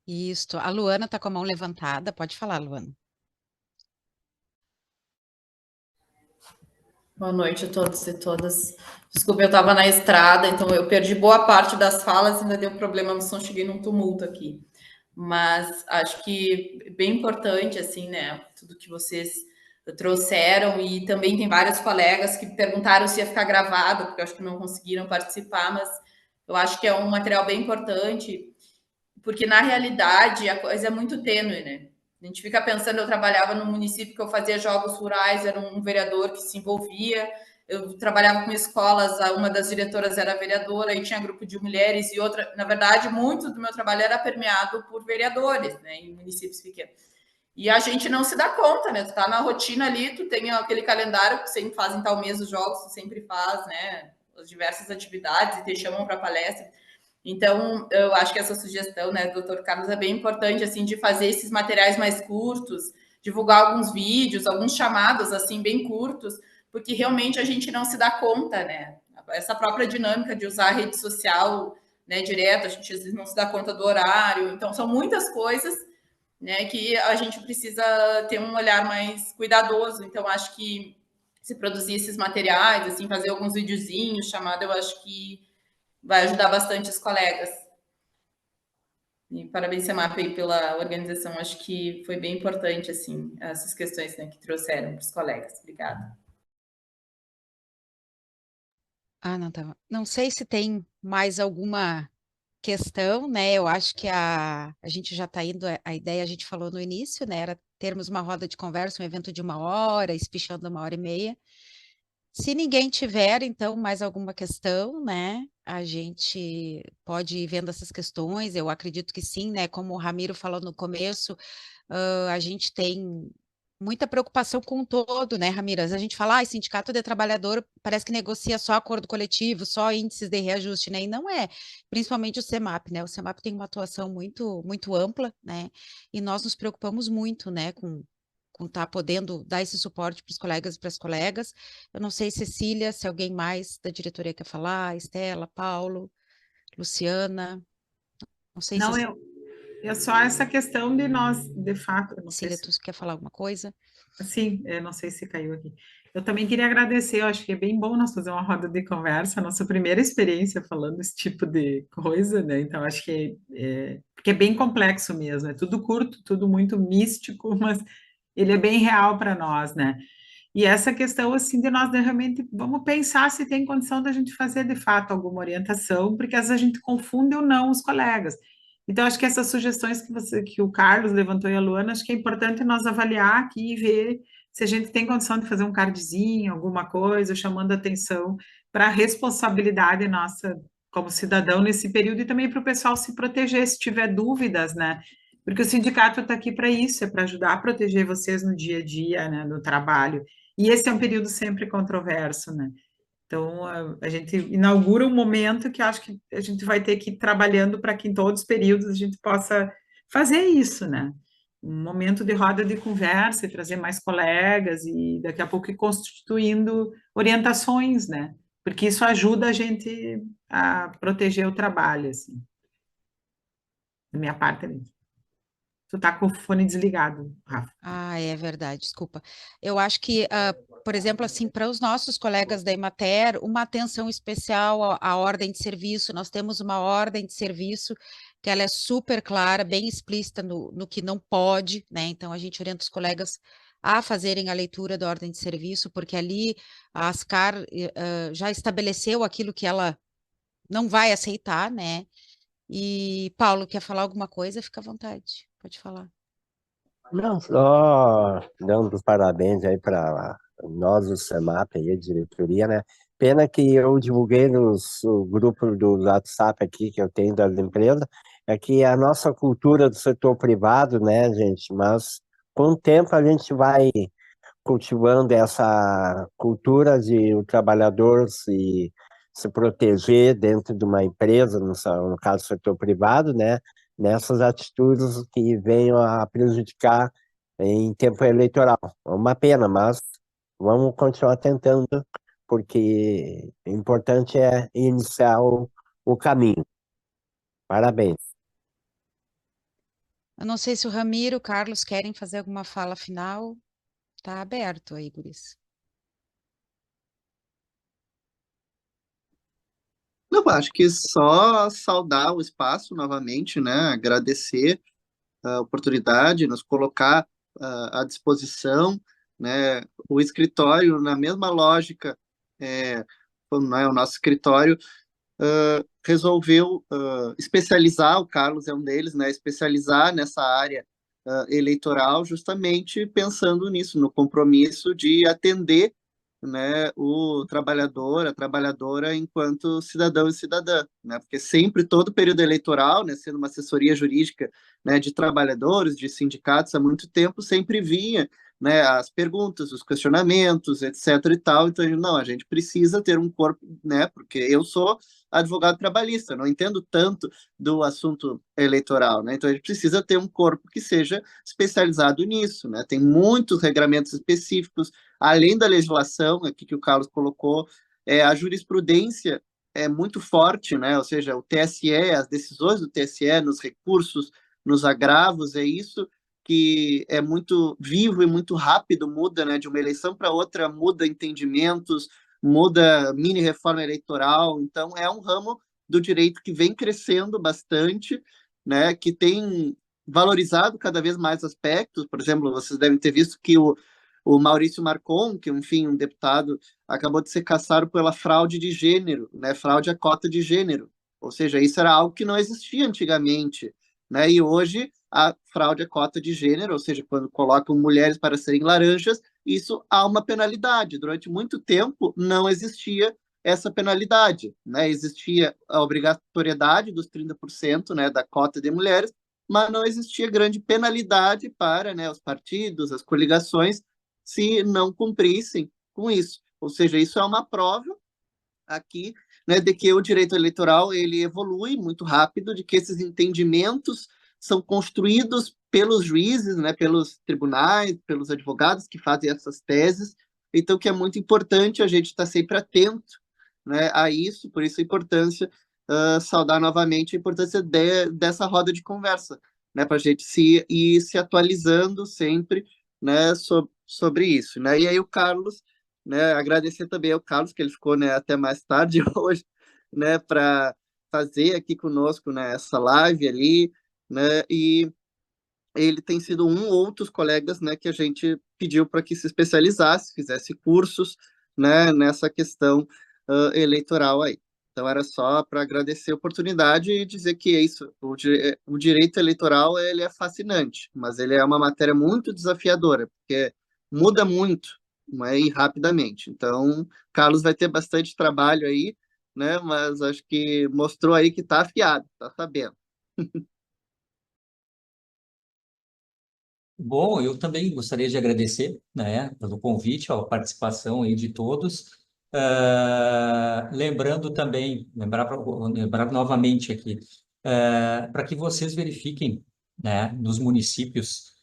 Isso. A Luana está com a mão levantada. Pode falar, Luana. Boa noite a todos e todas. Desculpa, eu estava na estrada, então eu perdi boa parte das falas, ainda deu problema no som, cheguei num tumulto aqui. Mas acho que é bem importante, assim, né, tudo que vocês trouxeram, e também tem vários colegas que perguntaram se ia ficar gravado, porque eu acho que não conseguiram participar, mas Eu acho que é um material bem importante, porque na realidade a coisa é muito tênue, né? A gente fica pensando, eu trabalhava no município que eu fazia jogos rurais, era um vereador que se envolvia, eu trabalhava com escolas, uma das diretoras era vereadora, e tinha grupo de mulheres e outra, na verdade, muito do meu trabalho era permeado por vereadores, né, em municípios pequenos. E a gente não se dá conta, né? Tu tá na rotina ali, tu tem aquele calendário que sempre faz em tal mês os jogos, tu sempre faz, né? As diversas atividades e te chamam para palestra. Então, eu acho que essa sugestão, né, do Dr. Carlos, é bem importante, assim, de fazer esses materiais mais curtos, divulgar alguns vídeos, alguns chamados, assim, bem curtos, porque realmente a gente não se dá conta, né? Essa própria dinâmica de usar a rede social, né, direto, a gente às vezes não se dá conta do horário. Então, são muitas coisas, né, que a gente precisa ter um olhar mais cuidadoso. Então, acho que se produzir esses materiais, assim, fazer alguns videozinhos, chamado, eu acho que vai ajudar bastante os colegas. E parabéns, Semap, aí pela organização. Acho que foi bem importante, assim, essas questões, né, que trouxeram para os colegas. Obrigada. Não, tá. Não sei se tem mais alguma questão, né? Eu acho que a gente já está indo, a ideia a gente falou no início, né? Era termos uma roda de conversa, um evento de 1 hora, espichando 1 hora e meia. Se ninguém tiver, então, mais alguma questão, né? A gente pode ir vendo essas questões, eu acredito que sim, né? Como o Ramiro falou no começo, a gente tem muita preocupação com o todo, né, Ramiras? A gente fala, sindicato de trabalhador parece que negocia só acordo coletivo, só índices de reajuste, né? E não é, principalmente o SEMAP, né? O SEMAP tem uma atuação muito, muito ampla, né? E nós nos preocupamos muito, né, com estar podendo dar esse suporte para os colegas e para as colegas. Eu não sei, Cecília, se alguém mais da diretoria quer falar, Estela, Paulo, Luciana, não sei Não, se é só essa questão de nós, de fato, eu não sei Cecília, se... tu quer falar alguma coisa? Sim, eu não sei se caiu aqui. Eu também queria agradecer, eu acho que é bem bom nós fazer uma roda de conversa, a nossa primeira experiência falando esse tipo de coisa, né? Então, acho que porque é bem complexo mesmo, é tudo curto, tudo muito místico, mas ele é bem real para nós, né? E essa questão, assim, de nós realmente vamos pensar se tem condição da gente fazer, de fato, alguma orientação, porque às vezes a gente confunde ou não os colegas. Então, acho que essas sugestões que o Carlos levantou e a Luana, acho que é importante nós avaliar aqui e ver se a gente tem condição de fazer um cardzinho, alguma coisa, chamando atenção para a responsabilidade nossa como cidadão nesse período e também para o pessoal se proteger se tiver dúvidas, né? Porque o sindicato está aqui para isso, é para ajudar a proteger vocês no dia a dia, né, no trabalho. E esse é um período sempre controverso, né? Então, a gente inaugura um momento que acho que a gente vai ter que ir trabalhando para que em todos os períodos a gente possa fazer isso, né? Um momento de roda de conversa e trazer mais colegas e daqui a pouco ir constituindo orientações, né? Porque isso ajuda a gente a proteger o trabalho, assim. Da minha parte é isso. Tu tá com o fone desligado, Rafa. É verdade, desculpa. Eu acho que, por exemplo, assim, para os nossos colegas da Emater, uma atenção especial à ordem de serviço. Nós temos uma ordem de serviço que ela é super clara, bem explícita no que não pode, né? Então, a gente orienta os colegas a fazerem a leitura da ordem de serviço, porque ali a ASCAR já estabeleceu aquilo que ela não vai aceitar, né? E, Paulo, quer falar alguma coisa? Fica à vontade, pode falar. Não, só dando os parabéns aí para nós, o SEMAP, aí, a diretoria, né? Pena que eu divulguei no grupo do WhatsApp aqui que eu tenho das empresas, é que a nossa cultura do setor privado, né, gente? Mas com o tempo a gente vai cultivando essa cultura de o trabalhador se proteger dentro de uma empresa, no caso do setor privado, né? Nessas atitudes que venham a prejudicar em tempo eleitoral. É uma pena, mas vamos continuar tentando, porque o importante é iniciar o caminho. Parabéns. Eu não sei se o Ramiro e o Carlos querem fazer alguma fala final. Está aberto aí, guris. Não, acho que só saudar o espaço novamente, né? Agradecer a oportunidade, nos colocar à disposição, né? O escritório, na mesma lógica, como não é o nosso escritório, resolveu especializar, o Carlos é um deles, né, especializar nessa área eleitoral, justamente pensando nisso, no compromisso de atender, né, o trabalhador, a trabalhadora enquanto cidadão e cidadã, né, porque sempre, todo período eleitoral, né, sendo uma assessoria jurídica, né, de trabalhadores, de sindicatos há muito tempo, sempre vinha, né, as perguntas, os questionamentos, etc. e tal. Então, não, a gente precisa ter um corpo, né, porque eu sou advogado trabalhista, não entendo tanto do assunto eleitoral, né? Então a gente precisa ter um corpo que seja especializado nisso, né? Tem muitos regramentos específicos, além da legislação aqui que o Carlos colocou, a jurisprudência é muito forte, né? Ou seja, o TSE, as decisões do TSE nos recursos, nos agravos, é isso que é muito vivo e muito rápido, muda, né, de uma eleição para outra, muda entendimentos, muda mini reforma eleitoral. Então é um ramo do direito que vem crescendo bastante, né, que tem valorizado cada vez mais aspectos. Por exemplo, vocês devem ter visto que o Maurício Marcon, que, enfim, um deputado, acabou de ser cassado pela fraude de gênero, né, fraude à cota de gênero. Ou seja, isso era algo que não existia antigamente, né, e hoje a fraude à cota de gênero, ou seja, quando colocam mulheres para serem laranjas, isso há uma penalidade. Durante muito tempo não existia essa penalidade, né? Existia a obrigatoriedade dos 30%, né, da cota de mulheres, mas não existia grande penalidade para, né, os partidos, as coligações, se não cumprissem com isso. Ou seja, isso é uma prova aqui, né, de que o direito eleitoral ele evolui muito rápido, de que esses entendimentos são construídos pelos juízes, né, pelos tribunais, pelos advogados que fazem essas teses. Então, que é muito importante a gente estar sempre atento, né, a isso, por isso a importância, saudar novamente a importância dessa roda de conversa, né, para a gente ir se atualizando sempre, né, sobre isso, né. E aí o Carlos, né, agradecer também ao Carlos, que ele ficou, né, até mais tarde hoje, né, para fazer aqui conosco, né, essa live ali, né, e ele tem sido outros colegas, né, que a gente pediu para que se especializasse, fizesse cursos, né, nessa questão eleitoral aí. Então, era só para agradecer a oportunidade e dizer que é isso, o direito eleitoral ele é fascinante, mas ele é uma matéria muito desafiadora, porque muda muito, né, e rapidamente. Então, Carlos vai ter bastante trabalho aí, né, mas acho que mostrou aí que está afiado, está sabendo. Bom, eu também gostaria de agradecer, né, pelo convite, a participação aí de todos. Lembrando também, lembrar novamente aqui, para que vocês verifiquem, né, nos municípios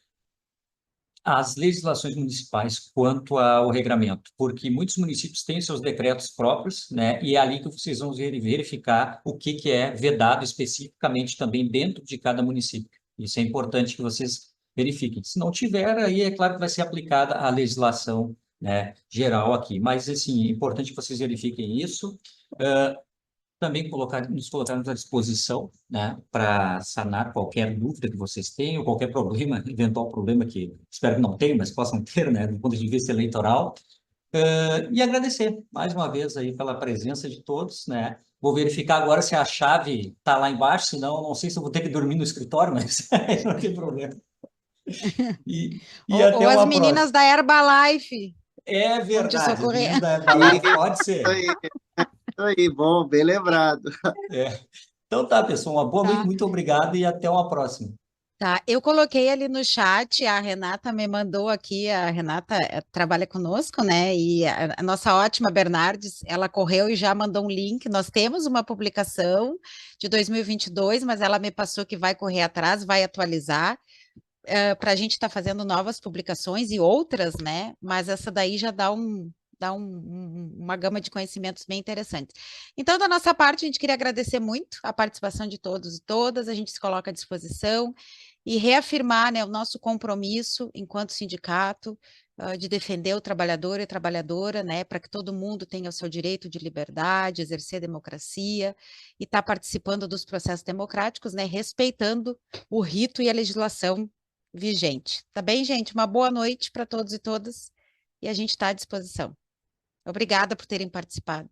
as legislações municipais quanto ao regramento, porque muitos municípios têm seus decretos próprios, né, e é ali que vocês vão verificar o que é vedado especificamente também dentro de cada município. Isso é importante que vocês verifiquem. Se não tiver, aí é claro que vai ser aplicada a legislação, né, geral aqui. Mas, assim, é importante que vocês verifiquem isso. Também nos colocarmos à disposição, né, para sanar qualquer dúvida que vocês tenham, qualquer problema, eventual problema que espero que não tenham, mas possam ter, né, do ponto de vista eleitoral. E agradecer mais uma vez aí pela presença de todos, né? Vou verificar agora se a chave está lá embaixo, senão não sei se eu vou ter que dormir no escritório, mas não tem problema. Ou até as uma meninas próxima. da Herbalife. É verdade, as socorrer. meninas da Herbalife, pode ser. Isso aí, bom, bem lembrado. Então tá, pessoal, uma boa noite, muito obrigado e até uma próxima. Tá, eu coloquei ali no chat, a Renata me mandou aqui, a Renata trabalha conosco, né, e a nossa ótima Bernardes, ela correu e já mandou um link, nós temos uma publicação de 2022, mas ela me passou que vai correr atrás, vai atualizar, para a gente estar fazendo novas publicações e outras, né, mas essa daí já dá uma gama de conhecimentos bem interessantes. Então, da nossa parte, a gente queria agradecer muito a participação de todos e todas, a gente se coloca à disposição e reafirmar, né, o nosso compromisso enquanto sindicato de defender o trabalhador e a trabalhadora, né, para que todo mundo tenha o seu direito de liberdade, exercer democracia e estar participando dos processos democráticos, né, respeitando o rito e a legislação vigente. Tá bem, gente? Uma boa noite para todos e todas e a gente está à disposição. Obrigada por terem participado.